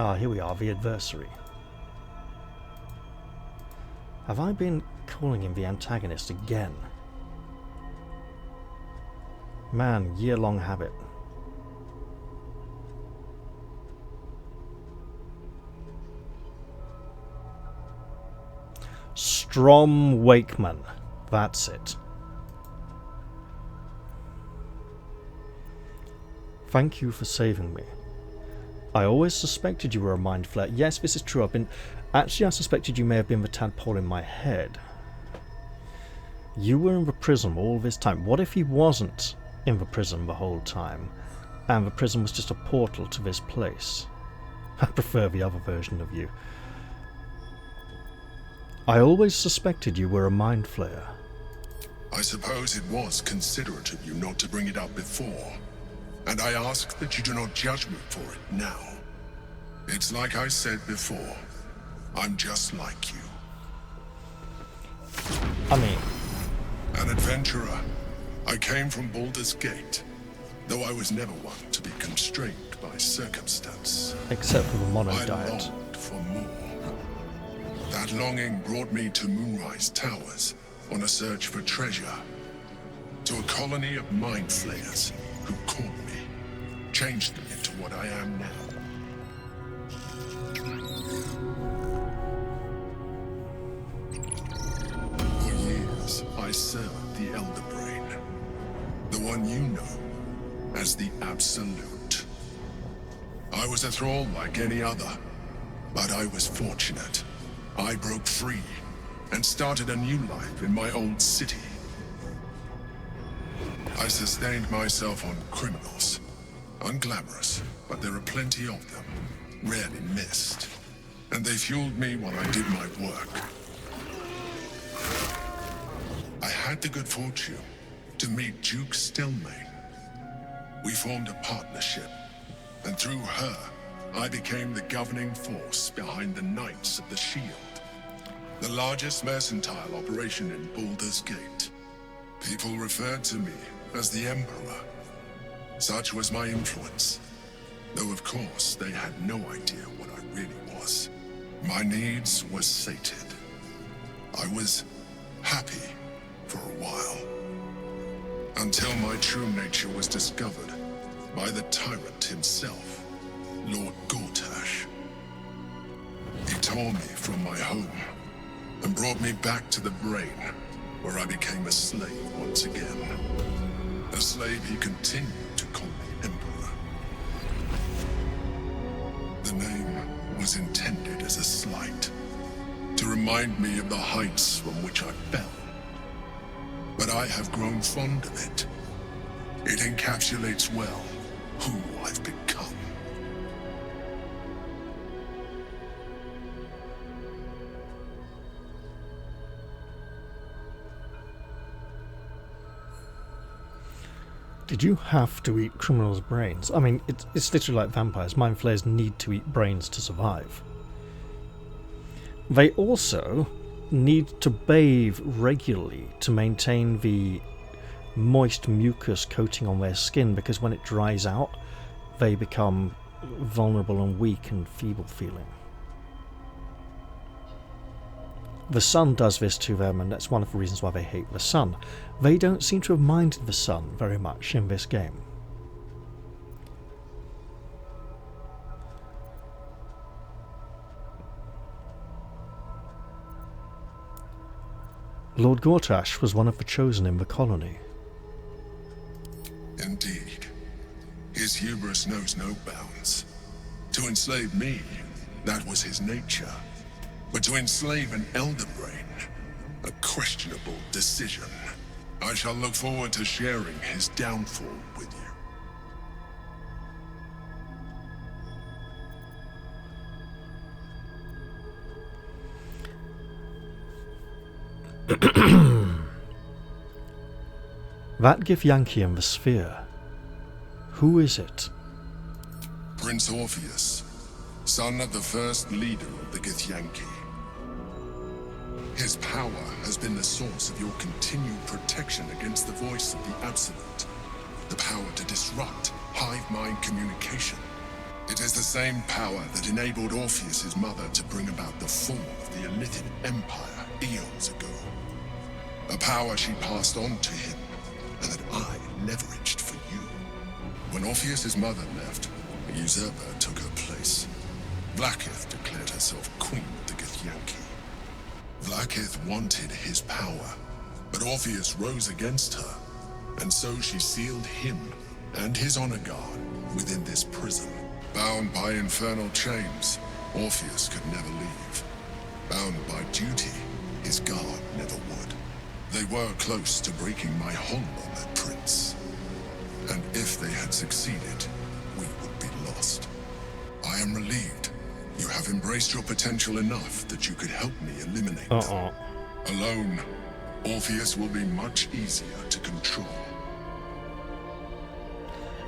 S1: Ah, here we are, the Adversary. Have I been calling him the antagonist again? Man, year-long habit. Strom Wakeman. That's it. Thank you for saving me. I always suspected you were a mind flayer. Yes, this is true. Actually, I suspected you may have been the tadpole in my head. You were in the prison all this time. What if he wasn't in the prison the whole time, and the prison was just a portal to this place? I prefer the other version of you. I always suspected you were a mind flayer.
S16: I suppose it was considerate of you not to bring it up before, and I ask that you do not judge me for it now. It's like I said before, I'm just like you.
S1: I mean...
S16: An adventurer. I came from Baldur's Gate, though I was never one to be constrained by circumstance.
S1: Except for the mono diet.
S16: I longed for more. That longing brought me to Moonrise Towers on a search for treasure. To a colony of mind flayers who caught me, changed me into what I am now. For years, I served the Elder Brain, the one you know as the Absolute. I was a thrall like any other, but I was fortunate. I broke free and started a new life in my old city. I sustained myself on criminals. Unglamorous, but there are plenty of them, rarely missed. And they fueled me while I did my work. I had the good fortune to meet Duke Stelmane. We formed a partnership, and through her, I became the governing force behind the Knights of the Shield, the largest mercantile operation in Baldur's Gate. People referred to me as the Emperor. Such was my influence, though of course they had no idea what I really was. My needs were sated. I was happy for a while, until my true nature was discovered by the tyrant himself, Lord Gortash. He tore me from my home and brought me back to the Brain, where I became a slave once again. A slave he continued to call me Emperor. The name was intended as a slight, to remind me of the heights from which I fell. But I have grown fond of it. It encapsulates well who I've become.
S1: Did you have to eat criminals' brains? I mean, it's literally like vampires. Mind flayers need to eat brains to survive. They also need to bathe regularly to maintain the moist mucus coating on their skin, because when it dries out, they become vulnerable and weak and feeble-feeling. The sun does this to them, and that's one of the reasons why they hate the sun. They don't seem to have minded the sun very much in this game. Lord Gortash was one of the chosen in the colony.
S16: Indeed. His hubris knows no bounds. To enslave me, that was his nature. But to enslave an Elder Brain, a questionable decision. I shall look forward to sharing his downfall with
S1: you. That Githyanki in the sphere. Who is it?
S16: Prince Orpheus, son of the first leader of the Githyanki. His power has been the source of your continued protection against the voice of the Absolute. The power to disrupt hive mind communication. It is the same power that enabled Orpheus's mother to bring about the fall of the illithid empire eons ago. A power she passed on to him, and that I leveraged for you. When Orpheus's mother left, a usurper took her place. Vlaakith declared herself queen of the Githyanki. Vlaakith wanted his power, but Orpheus rose against her, and so she sealed him and his honor guard within this prison. Bound by infernal chains, Orpheus could never leave. Bound by duty, his guard never would. They were close to breaking my hold on that prince. And if they had succeeded, we would be lost. I am relieved. You have embraced your potential enough that you could help me eliminate them. Alone, Orpheus will be much easier to control.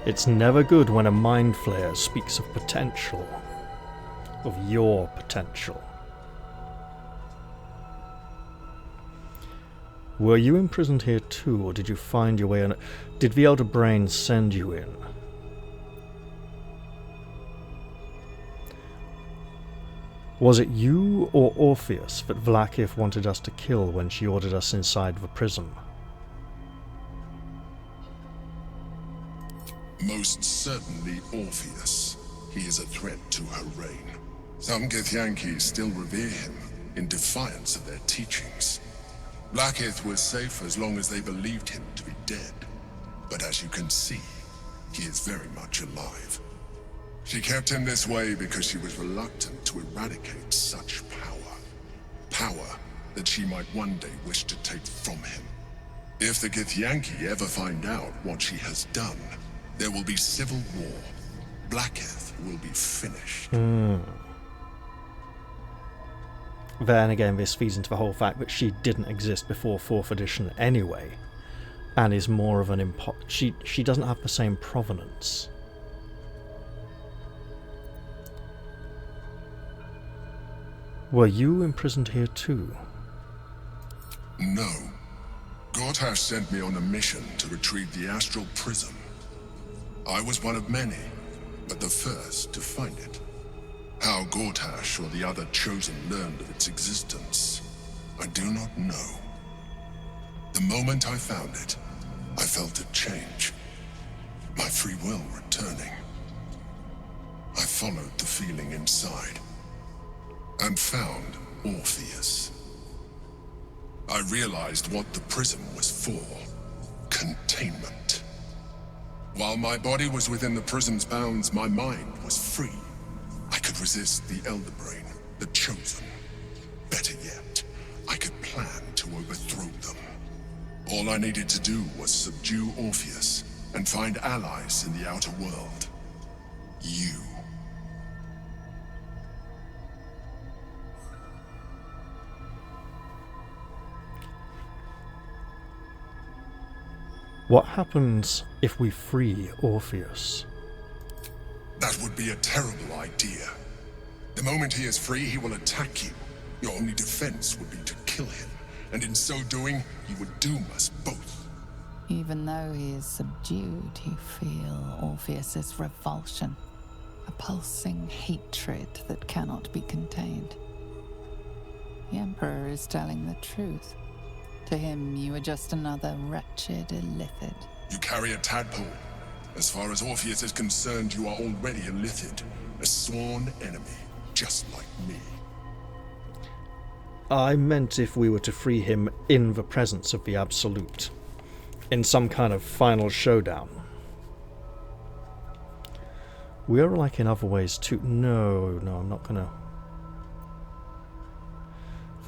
S1: It's never good when a mind flayer speaks of potential. Of your potential. Were you imprisoned here too, or did you find your way in? Did the Elder Brain send you in? Was it you or Orpheus that Vlaakith wanted us to kill when she ordered us inside the prison?
S16: Most certainly Orpheus. He is a threat to her reign. Some Githyanki still revere him, in defiance of their teachings. Vlaakith was safe as long as they believed him to be dead. But as you can see, he is very much alive. She kept him this way because she was reluctant to eradicate such power. Power that she might one day wish to take from him. If the Githyanki ever find out what she has done, there will be civil war. Vlaakith will be finished.
S1: Then again, this feeds into the whole fact that she didn't exist before 4th edition anyway, and is more of an she doesn't have the same provenance. Were you imprisoned here too?
S16: No. Gortash sent me on a mission to retrieve the astral prism. I was one of many, but the first to find it. How Gortash or the other chosen learned of its existence, I do not know. The moment I found it, I felt it change. My free will returning. I followed the feeling inside, and found Orpheus. I realized what the prism was for. Containment. While my body was within the prism's bounds, my mind was free. I could resist the Elder Brain, the Chosen. Better yet, I could plan to overthrow them. All I needed to do was subdue Orpheus and find allies in the outer world. You.
S1: What happens if we free Orpheus?
S16: That would be a terrible idea. The moment he is free, he will attack you. Your only defense would be to kill him, and in so doing, he would doom us both.
S12: Even though he is subdued, you feel Orpheus's revulsion, a pulsing hatred that cannot be contained. The Emperor is telling the truth. To him, you are just another wretched illithid.
S16: You carry a tadpole. As far as Orpheus is concerned, you are already illithid, a sworn enemy, just like me.
S1: I meant if we were to free him in the presence of the Absolute, in some kind of final showdown. We are like in other ways too. No, I'm not gonna.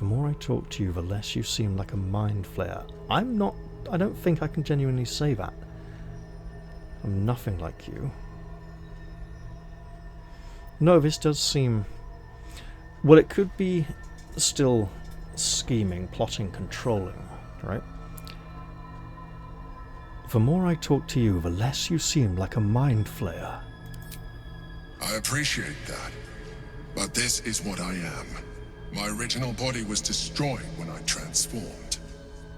S1: The more I talk to you, the less you seem like a mind flayer. I don't think I can genuinely say that. I'm nothing like you. No, this does seem... Well, it could be still scheming, plotting, controlling, right? The more I talk to you, the less you seem like a mind flayer.
S16: I appreciate that, but this is what I am. My original body was destroyed when I transformed.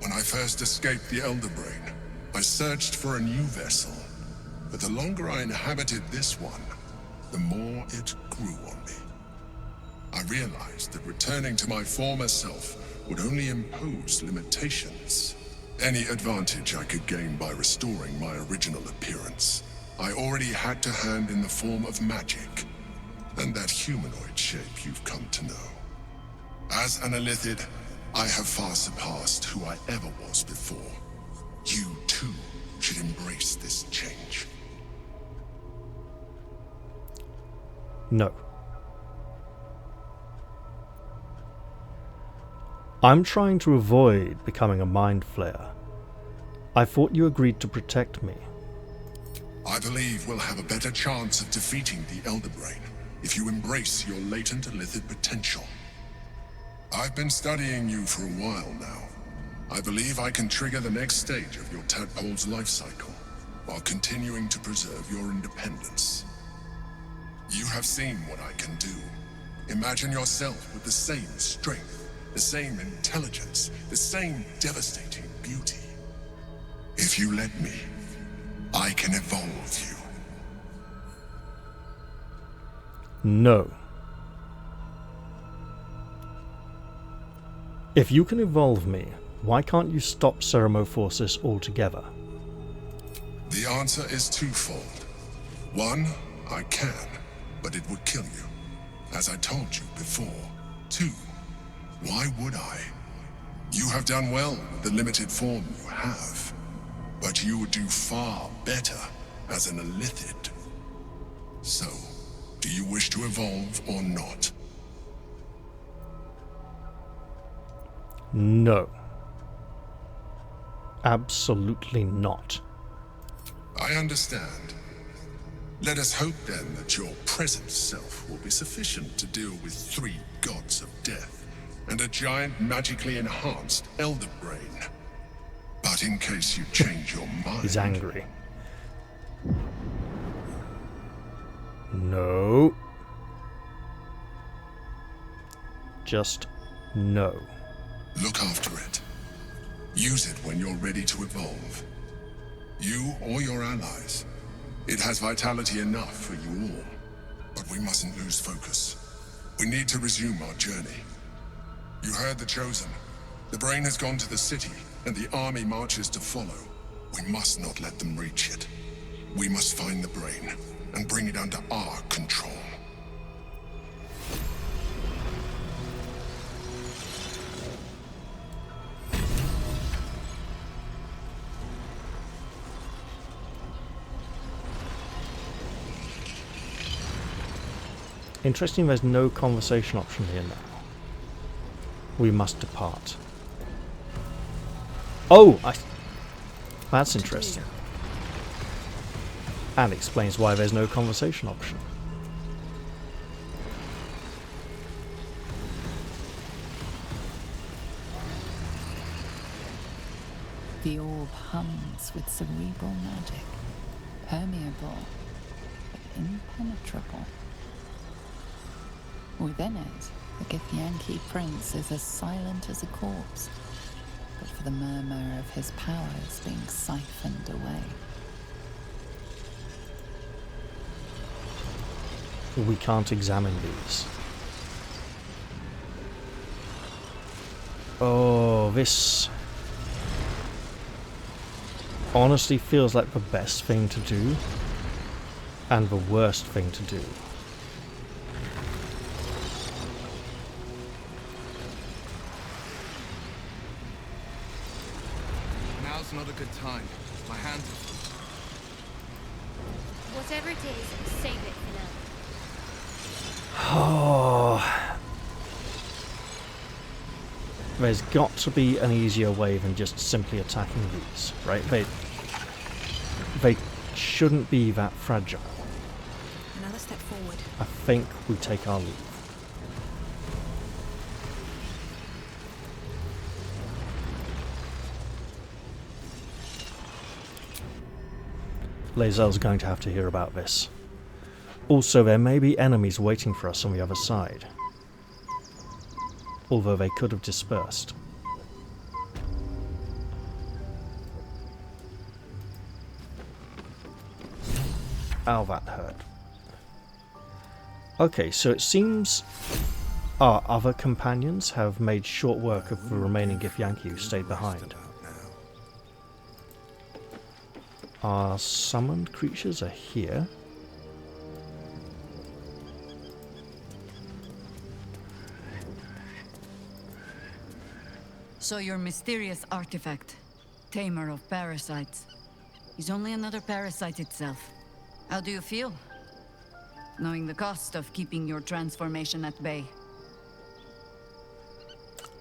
S16: When I first escaped the Elder Brain, I searched for a new vessel. But the longer I inhabited this one, the more it grew on me. I realized that returning to my former self would only impose limitations. Any advantage I could gain by restoring my original appearance, I already had to hand in the form of magic, and that humanoid shape you've come to know. As an illithid, I have far surpassed who I ever was before. You, too, should embrace this change.
S1: No. I'm trying to avoid becoming a mind flayer. I thought you agreed to protect me.
S16: I believe we'll have a better chance of defeating the Elder Brain if you embrace your latent illithid potential. I've been studying you for a while now. I believe I can trigger the next stage of your tadpole's life cycle, while continuing to preserve your independence. You have seen what I can do. Imagine yourself with the same strength, the same intelligence, the same devastating beauty. If you let me, I can evolve you.
S1: No. If you can evolve me, why can't you stop Ceremophorsis altogether?
S16: The answer is twofold. One, I can, but it would kill you, as I told you before. Two, why would I? You have done well with the limited form you have, but you would do far better as an illithid. So, do you wish to evolve or not?
S1: No. Absolutely not.
S16: I understand. Let us hope then that your present self will be sufficient to deal with 3 gods of death and a giant magically enhanced Elder Brain. But in case you change your mind...
S1: He's angry. No. Just no.
S16: Look after it. Use it when you're ready to evolve. You or your allies. It has vitality enough for you all. But we mustn't lose focus. We need to resume our journey. You heard the Chosen. The Brain has gone to the city, and the army marches to follow. We must not let them reach it. We must find the Brain, and bring it under our control.
S1: Interesting, there's no conversation option here now. We must depart. Oh! That's interesting. And explains why there's no conversation option.
S12: The orb hums with cerebral magic, permeable, but impenetrable. Within it, the Githyanki prince is as silent as a corpse, but for the murmur of his powers being siphoned away.
S1: We can't examine these. Oh, this honestly feels like the best thing to do, and the worst thing to do.
S4: Now's not a good time. My hands are full.
S13: Whatever it is, save it for now.
S1: Oh, there's got to be an easier way than just simply attacking these, right? They shouldn't be that fragile.
S2: Another step forward.
S1: I think we take our leave. Lae'zel's going to have to hear about this. Also, there may be enemies waiting for us on the other side. Although they could have dispersed. Ow, that hurt. Okay, so it seems our other companions have made short work of the remaining Githyanki who stayed behind. Our summoned creatures are here.
S3: So your mysterious artifact, tamer of parasites, is only another parasite itself. How do you feel? Knowing the cost of keeping your transformation at bay.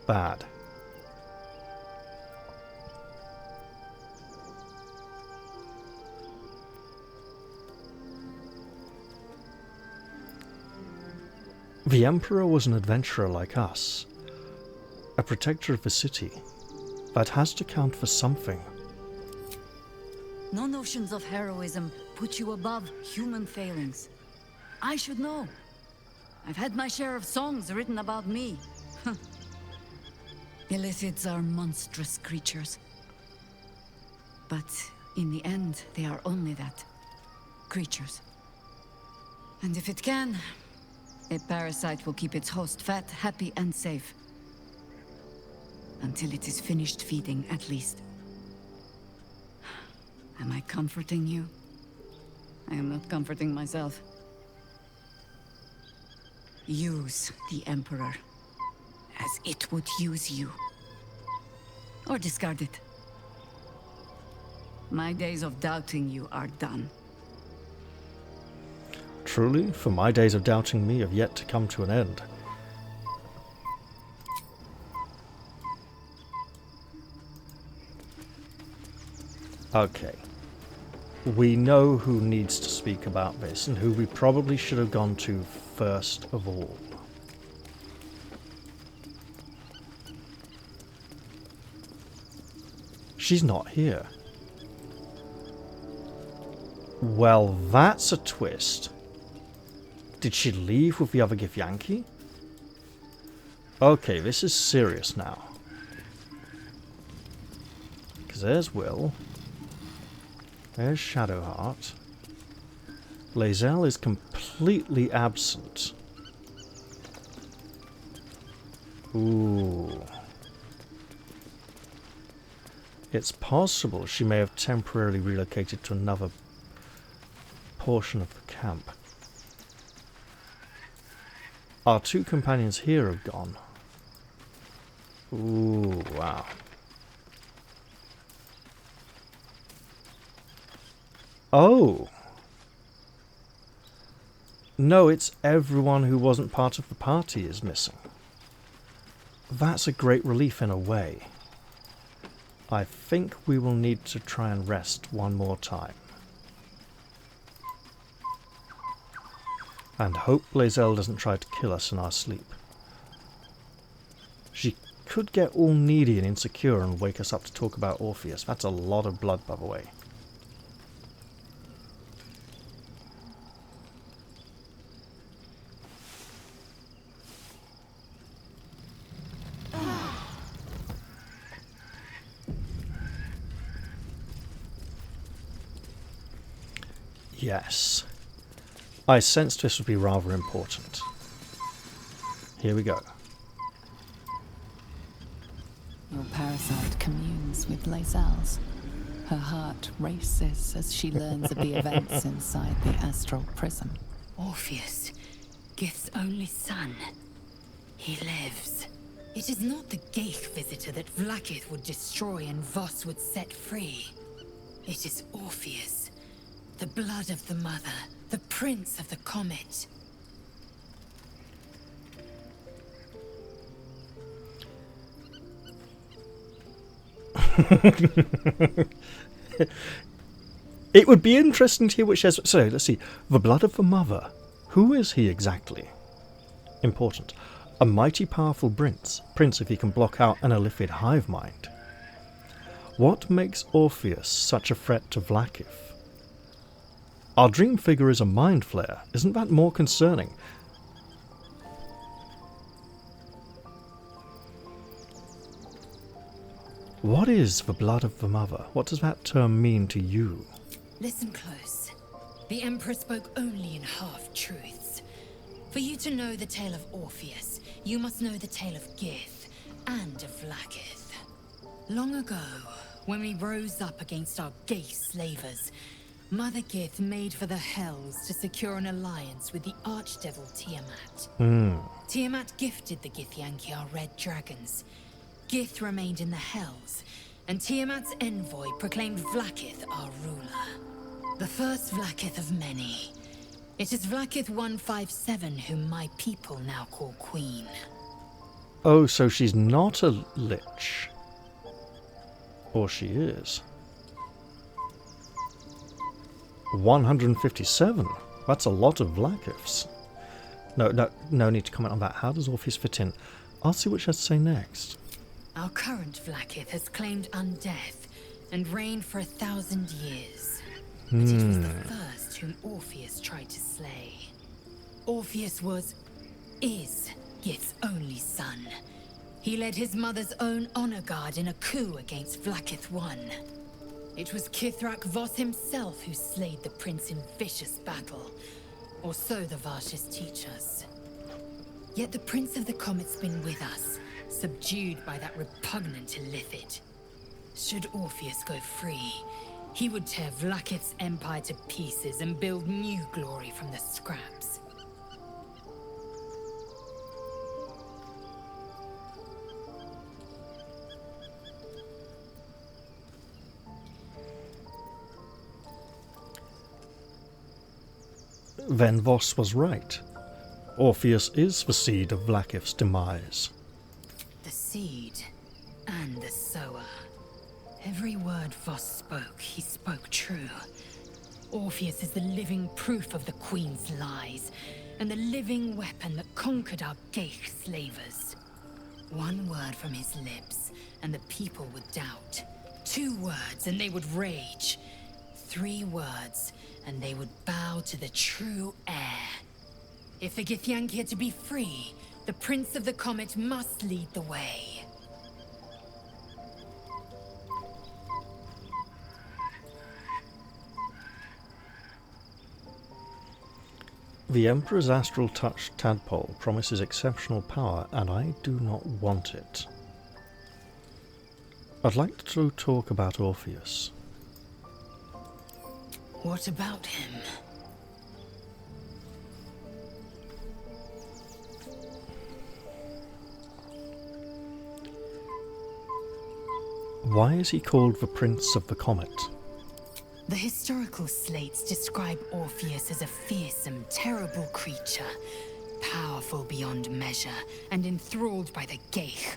S1: Bad. The Emperor was an adventurer like us, a protector of the city. That has to count for something.
S3: No notions of heroism put you above human failings. I should know. I've had my share of songs written about me. Illithids are monstrous creatures. But in the end, they are only that. Creatures. And if it can, a parasite will keep its host fat, happy, and safe. Until it is finished feeding, at least. Am I comforting you? I am not comforting myself. Use the Emperor as it would use you. Or discard it. My days of doubting you are done.
S1: Truly, for my days of doubting me have yet to come to an end. Okay. We know who needs to speak about this and who we probably should have gone to first of all. She's not here. Well, that's a twist. Did she leave with the other Githyanki? Okay, this is serious now. Because there's Will. There's Shadowheart. Lae'zel is completely absent. Ooh. It's possible she may have temporarily relocated to another portion of the camp. Our two companions here have gone. Ooh, wow. Oh! No, it's everyone who wasn't part of the party is missing. That's a great relief in a way. I think we will need to try and rest one more time. And hope Lae'zel doesn't try to kill us in our sleep. She could get all needy and insecure and wake us up to talk about Orpheus. That's a lot of blood, by the way. Yes. I sensed this would be rather important. Here we go.
S12: Your parasite communes with Lae'zel's. Her heart races as she learns of the events inside the astral prism.
S2: Orpheus, Gith's only son. He lives. It is not the Geich visitor that Vlaakith would destroy and Voss would set free. It is Orpheus, the blood of the mother, the prince of the comet.
S1: It would be interesting to hear what she has. So, let's see. The blood of the mother. Who is he exactly? Important. A mighty powerful prince if he can block out an illithid hive mind. What makes Orpheus such a threat to Vlaakith? Our dream figure is a mindflayer. Isn't that more concerning? What is the blood of the mother? What does that term mean to you?
S2: Listen close. The Emperor spoke only in half-truths. For you to know the tale of Orpheus, you must know the tale of Gith and of Vlaakith. Long ago, when we rose up against our gay slavers, Mother Gith made for the Hells to secure an alliance with the archdevil Tiamat. Tiamat gifted the Githyanki our red dragons. Gith remained in the Hells, and Tiamat's envoy proclaimed Vlaakith our ruler. The first Vlaakith of many. It is Vlaakith 157 whom my people now call Queen.
S1: Oh, so she's not a lich. Or she is. 157. That's a lot of Vlaakiths. No need to comment on that. How does Orpheus fit in? I'll see what she has to say next.
S2: Our current Vlaakith has claimed undeath and reigned for 1,000 years. But it was the first whom Orpheus tried to slay. Orpheus is Gith's only son. He led his mother's own honor guard in a coup against Vlaakith I. It was Kithrak Voss himself who slayed the prince in vicious battle, or so the Varshas teach us. Yet the Prince of the Comet's been with us, subdued by that repugnant illithid. Should Orpheus go free, he would tear Vlaakith's empire to pieces and build new glory from the scraps.
S1: Then Voss was right. Orpheus is the seed of Vlaakith's demise.
S2: The seed and the sower. Every word Voss spoke, he spoke true. Orpheus is the living proof of the Queen's lies, and the living weapon that conquered our Geich slavers. One word from his lips, and the people would doubt. 2 words, and they would rage. 3 words, and they would bow to the true heir. If the Githyanki are to be free, the Prince of the Comet must lead the way.
S1: The Emperor's astral touch tadpole promises exceptional power, and I do not want it. I'd like to talk about Orpheus.
S2: What about him?
S1: Why is he called the Prince of the Comet?
S2: The historical slates describe Orpheus as a fearsome, terrible creature, powerful beyond measure, and enthralled by the Geich.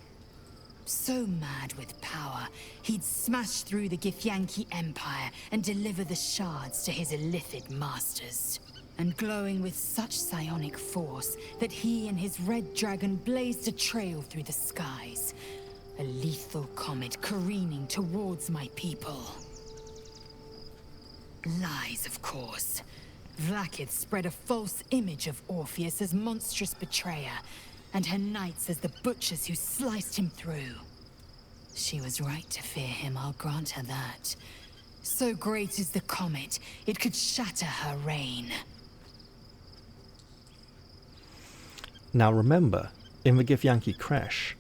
S2: So mad with power, he'd smash through the Githyanki Empire and deliver the shards to his illithid masters. And glowing with such psionic force that he and his red dragon blazed a trail through the skies. A lethal comet careening towards my people. Lies, of course. Vlaakith spread a false image of Orpheus as monstrous betrayer, and her knights as the butchers who sliced him through. She was right to fear him, I'll grant her that. So great is the comet, it could shatter her reign.
S1: Now remember, in the Githyanki Crash,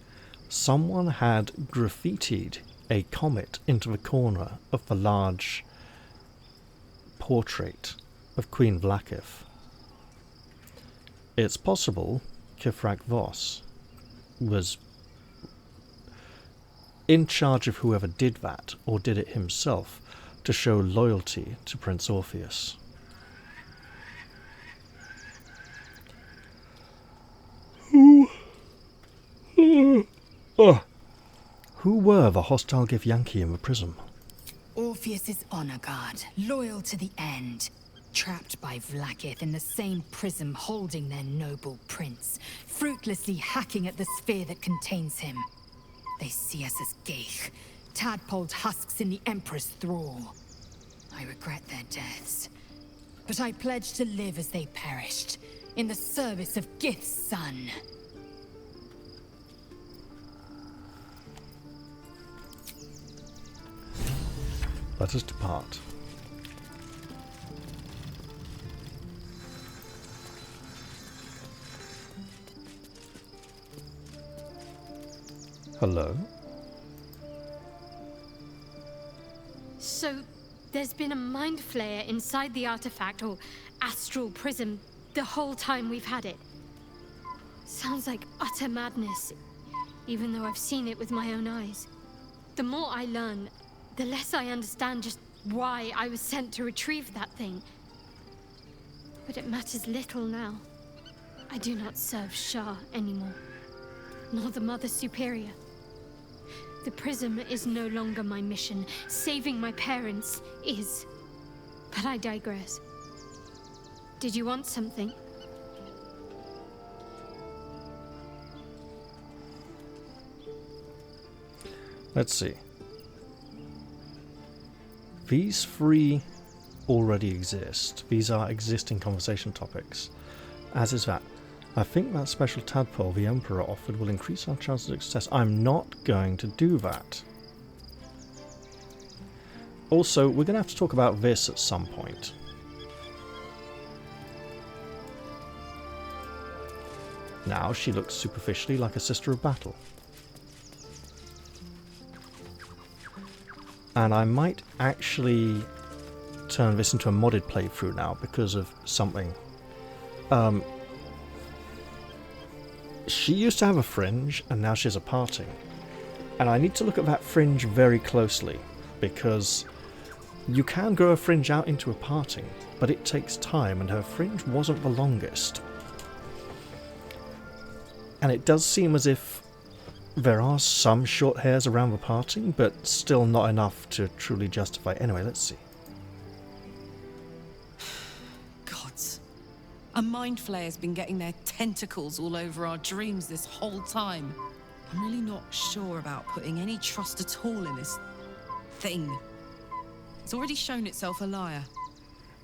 S1: someone had graffitied a comet into the corner of the large portrait of Queen Vlaakith. It's possible Kithrak Voss was in charge of whoever did that, or did it himself, to show loyalty to Prince Orpheus. Who were the hostile Githyanki in the prism?
S2: Orpheus's honor guard, loyal to the end. Trapped by Vlaakith in the same prism holding their noble prince, fruitlessly hacking at the sphere that contains him. They see us as Geich, tadpoled husks in the Emperor's thrall. I regret their deaths, but I pledge to live as they perished, in the service of Gith's son.
S1: Let us depart. Hello?
S5: So, there's been a mindflayer inside the artifact, or astral prism, the whole time we've had it. Sounds like utter madness, even though I've seen it with my own eyes. The more I learn, the less I understand just why I was sent to retrieve that thing. But it matters little now. I do not serve Shah anymore, nor the Mother Superior. The prism is no longer my mission. Saving my parents is. But I digress. Did you want something?
S1: Let's see. These three already exist. These are existing conversation topics. As is that. I think that special tadpole the Emperor offered will increase our chances of success. I'm not going to do that. Also, we're going to have to talk about this at some point. Now she looks superficially like a sister of battle. And I might actually turn this into a modded playthrough now because of something. She used to have a fringe, and now she has a parting. And I need to look at that fringe very closely, because you can grow a fringe out into a parting, but it takes time, and her fringe wasn't the longest. And it does seem as if there are some short hairs around the parting, but still not enough to truly justify. Anyway, let's see.
S6: Gods. A mindflayer's been getting their tentacles all over our dreams this whole time. I'm really not sure about putting any trust at all in this thing. It's already shown itself a liar.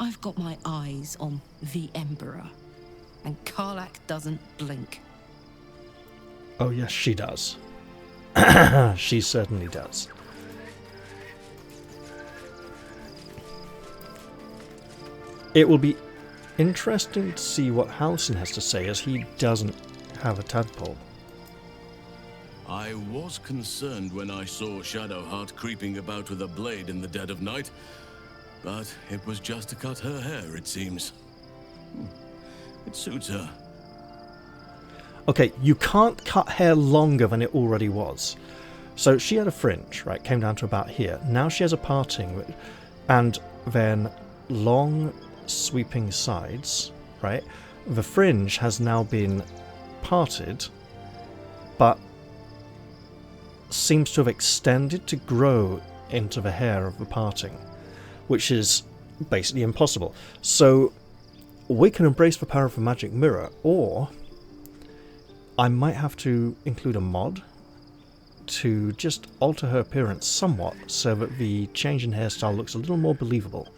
S6: I've got my eyes on the Emperor, and Karlach doesn't blink.
S1: Oh yes, she does. She certainly does. It will be interesting to see what Halsin has to say, as he doesn't have a tadpole.
S7: I was concerned when I saw Shadowheart creeping about with a blade in the dead of night, but it was just to cut her hair, it seems. It suits her.
S1: Okay, you can't cut hair longer than it already was. So she had a fringe, right, came down to about here. Now she has a parting, and then long sweeping sides, right? The fringe has now been parted, but seems to have extended to grow into the hair of the parting, which is basically impossible. So we can embrace the power of the magic mirror, or I might have to include a mod to just alter her appearance somewhat so that the change in hairstyle looks a little more believable.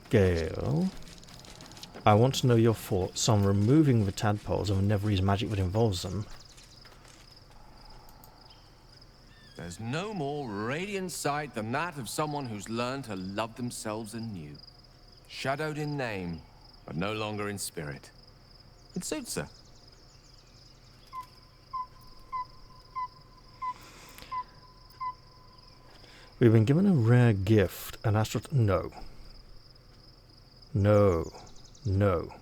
S1: Gale, I want to know your thoughts on removing the tadpoles and the Neverese magic that involves them.
S8: There's no more radiant sight than that of someone who's learned to love themselves anew. Shadowed in name, but no longer in spirit. It suits her.
S1: We've been given a rare gift, an astral... No. No. No.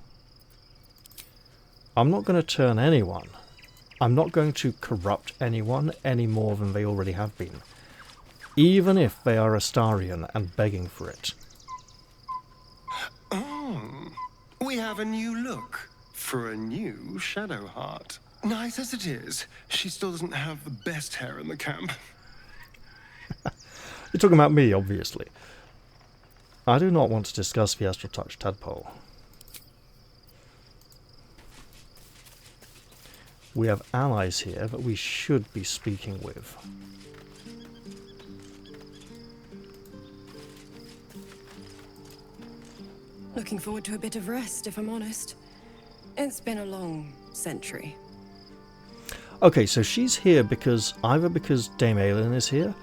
S1: I'm not going to turn anyone. I'm not going to corrupt anyone any more than they already have been. Even if they are Astarian and begging for it.
S9: Oh, we have a new look for a new Shadowheart. Nice as it is, she still doesn't have the best hair in the camp.
S1: You're talking about me, obviously. I do not want to discuss the Astral Touch tadpole. We have allies here that we should be speaking with.
S10: Looking forward to a bit of rest, if I'm honest. It's been a long century.
S1: Okay, so she's here because either because Dame Aelin is here,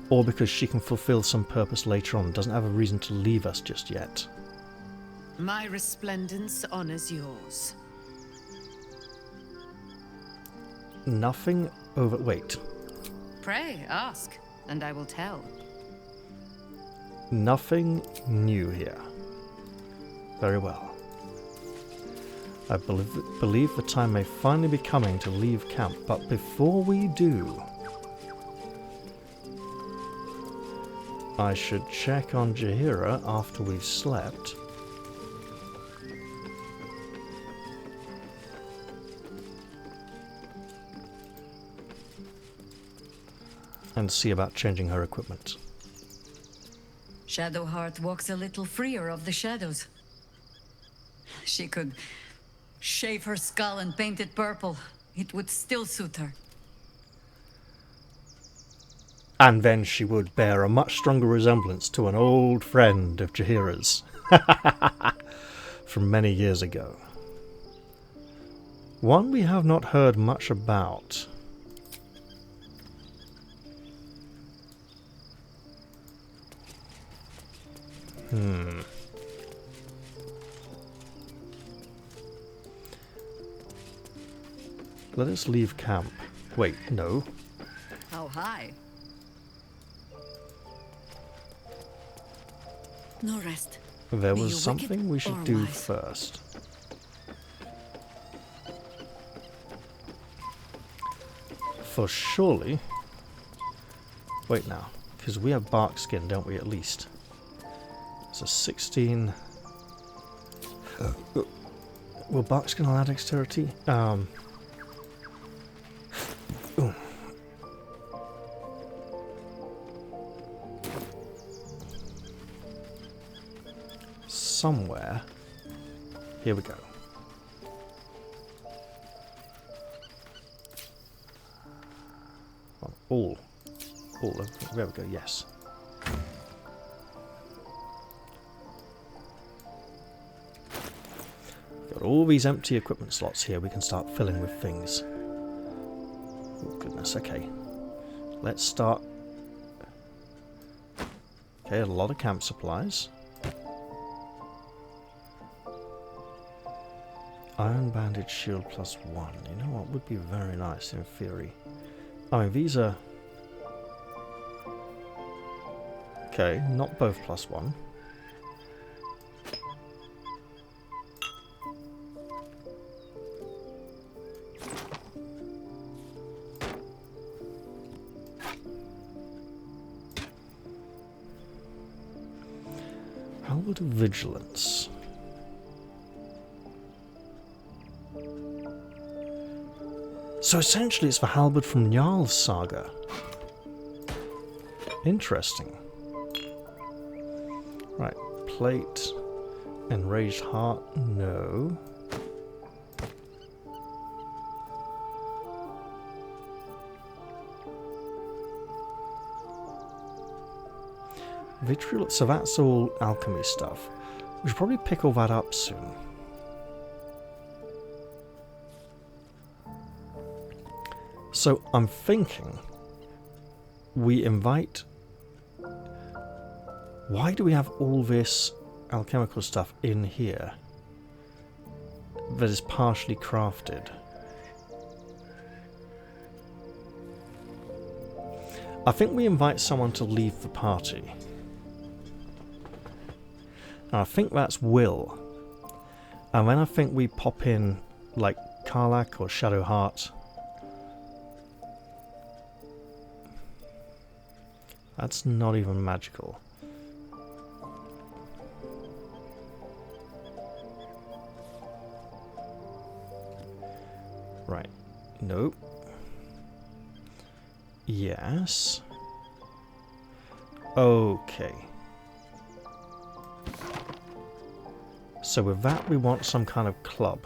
S1: or because she can fulfill some purpose later on, doesn't have a reason to leave us just yet.
S11: My resplendence honors yours.
S1: Nothing over... Wait.
S11: Pray, ask, and I will tell.
S1: Nothing new here. Very well. I believe the time may finally be coming to leave camp, but before we do, I should check on Jaheira after we've slept. And see about changing her equipment.
S3: Shadowheart walks a little freer of the shadows. She could shave her skull and paint it purple. It would still suit her.
S1: And then she would bear a much stronger resemblance to an old friend of Jaheira's from many years ago. One we have not heard much about. Let us leave camp. Wait, no.
S3: How high? No rest.
S1: There was something we should do first. For surely... Wait now, because we have bark skin, don't we, at least? It's a 16... Will bark skin allow dexterity? Somewhere. Here we go. All. There we go, yes. Got all these empty equipment slots here we can start filling with things. Oh goodness, okay. Let's start. Okay, a lot of camp supplies. Iron bandage shield +1. You know what would be very nice in theory? I mean, these are... Okay, not both +1. Halberd of Vigilance. So essentially it's the halberd from Jarl's saga. Interesting. Right, plate. Enraged heart, no. Vitriol, so that's all alchemy stuff. We should probably pick all that up soon. So I'm thinking we invite... Why do we have all this alchemical stuff in here that is partially crafted? I think we invite someone to leave the party. And I think that's Will. And then I think we pop in like Karlach or Shadowheart. That's not even magical. Right. Nope. Yes. Okay. So with that we want some kind of club.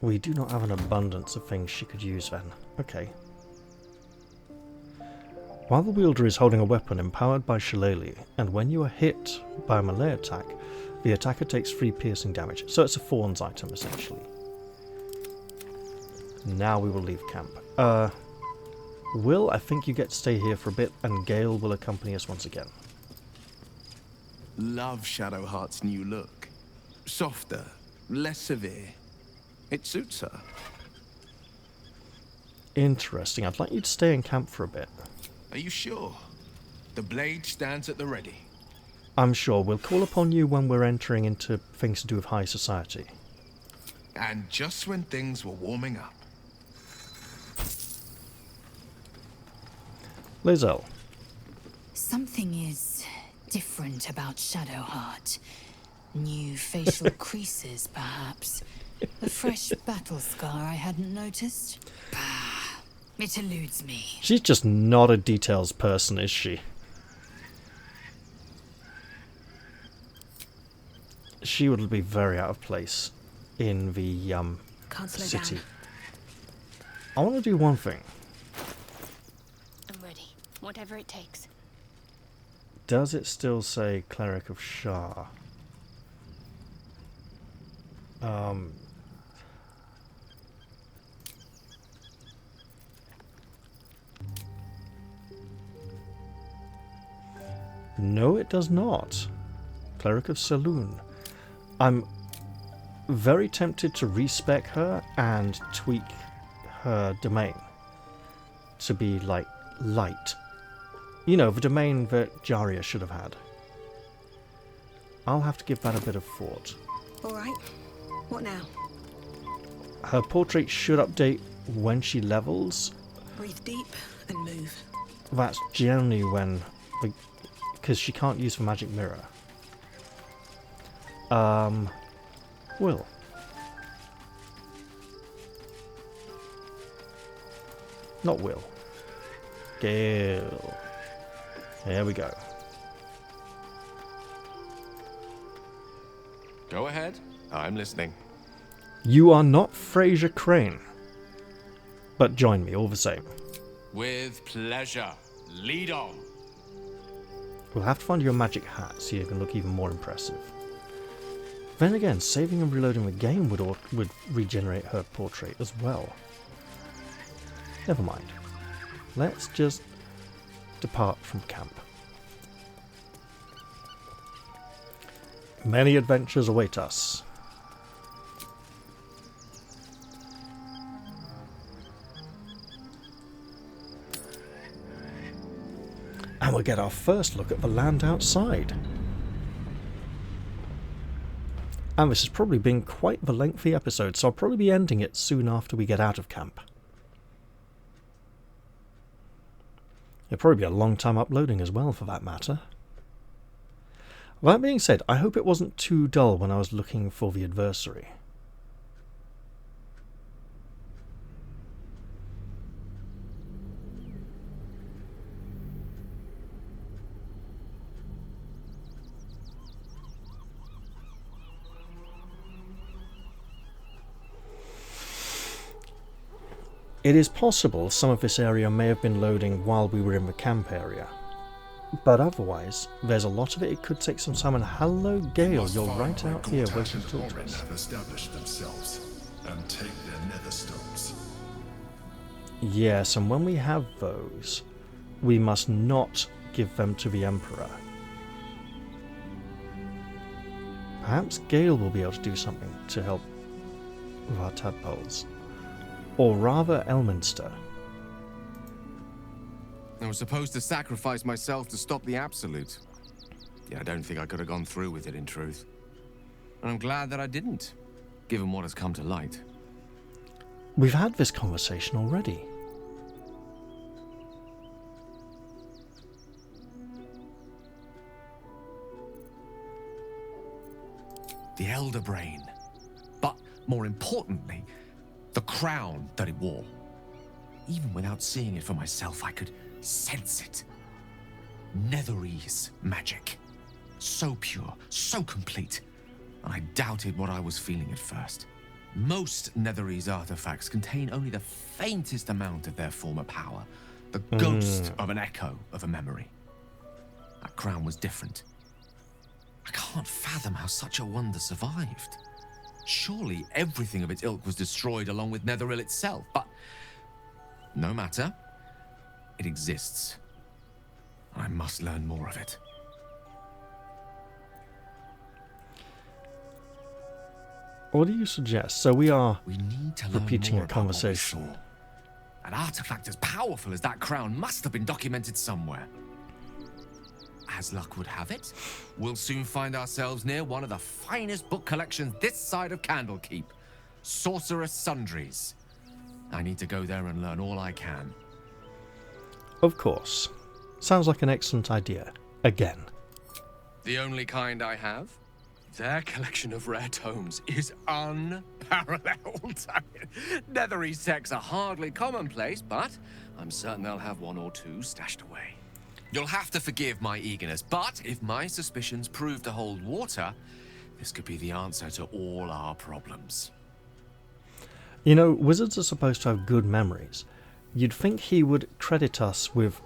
S1: We do not have an abundance of things she could use then. Okay. While the wielder is holding a weapon empowered by Shillelagh, and when you are hit by a melee attack, the attacker takes 3 piercing damage. So it's a Thorns item, essentially. Now we will leave camp. Will, I think you get to stay here for a bit, and Gale will accompany us once again.
S4: Love Shadowheart's new look. Softer, less severe. It suits her.
S1: Interesting. I'd like you to stay in camp for a bit.
S4: Are you sure? The blade stands at the ready.
S1: I'm sure. We'll call upon you when we're entering into things to do with high society.
S4: And just when things were warming up.
S1: Lizelle.
S2: Something is different about Shadowheart. New facial creases, perhaps. A fresh battle scar I hadn't noticed. Bah, it eludes me.
S1: She's just not a details person, is she? She would be very out of place in the city. I want to do one thing.
S13: I'm ready. Whatever it takes.
S1: Does it still say Cleric of Shah? No, it does not. Cleric of Saloon. I'm very tempted to respec her and tweak her domain to be like light. You know, the domain that Jaria should have had. I'll have to give that a bit of thought.
S10: Alright, what now?
S1: Her portrait should update when she levels.
S10: Breathe deep and move.
S1: That's generally when... because she can't use the magic mirror. Will. Not Will. Gale. There we go.
S8: Go ahead. I'm listening.
S1: You are not Fraser Crane. But join me all the same.
S8: With pleasure. Lead on.
S1: We'll have to find you a magic hat so you can look even more impressive. Then again, saving and reloading the game would regenerate her portrait as well. Never mind. Let's just depart from camp. Many adventures await us. And we'll get our first look at the land outside. And this has probably been quite the lengthy episode, so I'll probably be ending it soon after we get out of camp. It'll probably be a long time uploading as well, for that matter. That being said, I hope it wasn't too dull when I was looking for the Adversary. It is possible some of this area may have been loading while we were in the camp area. But otherwise, there's a lot of it. It could take some time. And hello, Gale, you're right out here waiting to talk to us.
S16: Have established themselves and take their nether stones.
S1: Yes, and when we have those, we must not give them to the Emperor. Perhaps Gale will be able to do something to help with our tadpoles. Or rather, Elminster.
S8: I was supposed to sacrifice myself to stop the Absolute. Yeah, I don't think I could have gone through with it, in truth. And I'm glad that I didn't, given what has come to light.
S1: We've had this conversation already.
S8: The Elder Brain. But, more importantly, the crown that it wore. Even without seeing it for myself, I could sense it. Netherese magic. So pure, so complete. And I doubted what I was feeling at first. Most Netherese artifacts contain only the faintest amount of their former power, the ghost of an echo of a memory. That crown was different. I can't fathom how such a wonder survived. Surely everything of its ilk was destroyed along with Netheril itself, but no matter. It exists. I must learn more of it.
S1: What do you suggest? So we are
S8: need to learn
S1: repeating
S8: more
S1: a
S8: about what we
S1: conversation.
S8: saw. An artifact as powerful as that crown must have been documented somewhere. As luck would have it, we'll soon find ourselves near one of the finest book collections this side of Candlekeep. Sorcerous Sundries. I need to go there and learn all I can.
S1: Of course. Sounds like an excellent idea. Again.
S8: The only kind I have? Their collection of rare tomes is unparalleled. Netherese texts are hardly commonplace, but I'm certain they'll have one or two stashed away. You'll have to forgive my eagerness, but if my suspicions prove to hold water, this could be the answer to all our problems.
S1: You know, wizards are supposed to have good memories. You'd think he would credit us with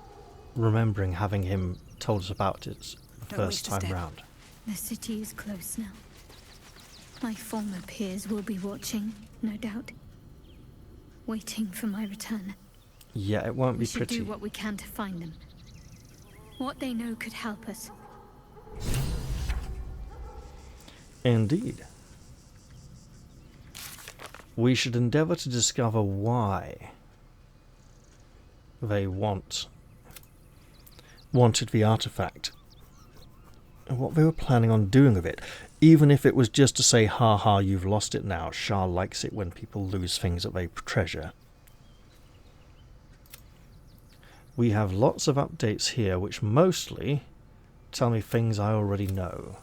S1: remembering having him told us about it the first time round.
S5: The city is close now. My former peers will be watching, no doubt. Waiting for my return.
S1: Yeah, it won't be
S5: We should
S1: pretty.
S5: do what we can to find them. What they know could help us.
S1: Indeed. We should endeavour to discover why they wanted the artifact and what they were planning on doing with it, even if it was just to say, ha ha, you've lost it now. Shah likes it when people lose things that they treasure. We have lots of updates here which mostly tell me things I already know.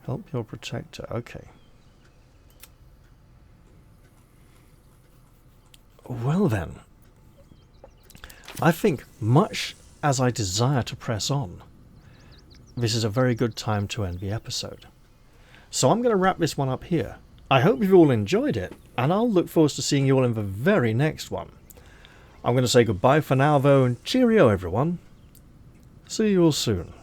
S1: Help your protector. Okay. Well then. I think, much as I desire to press on, this is a very good time to end the episode. So I'm going to wrap this one up here. I hope you've all enjoyed it, and I'll look forward to seeing you all in the very next one. I'm going to say goodbye for now though, and cheerio everyone. See you all soon.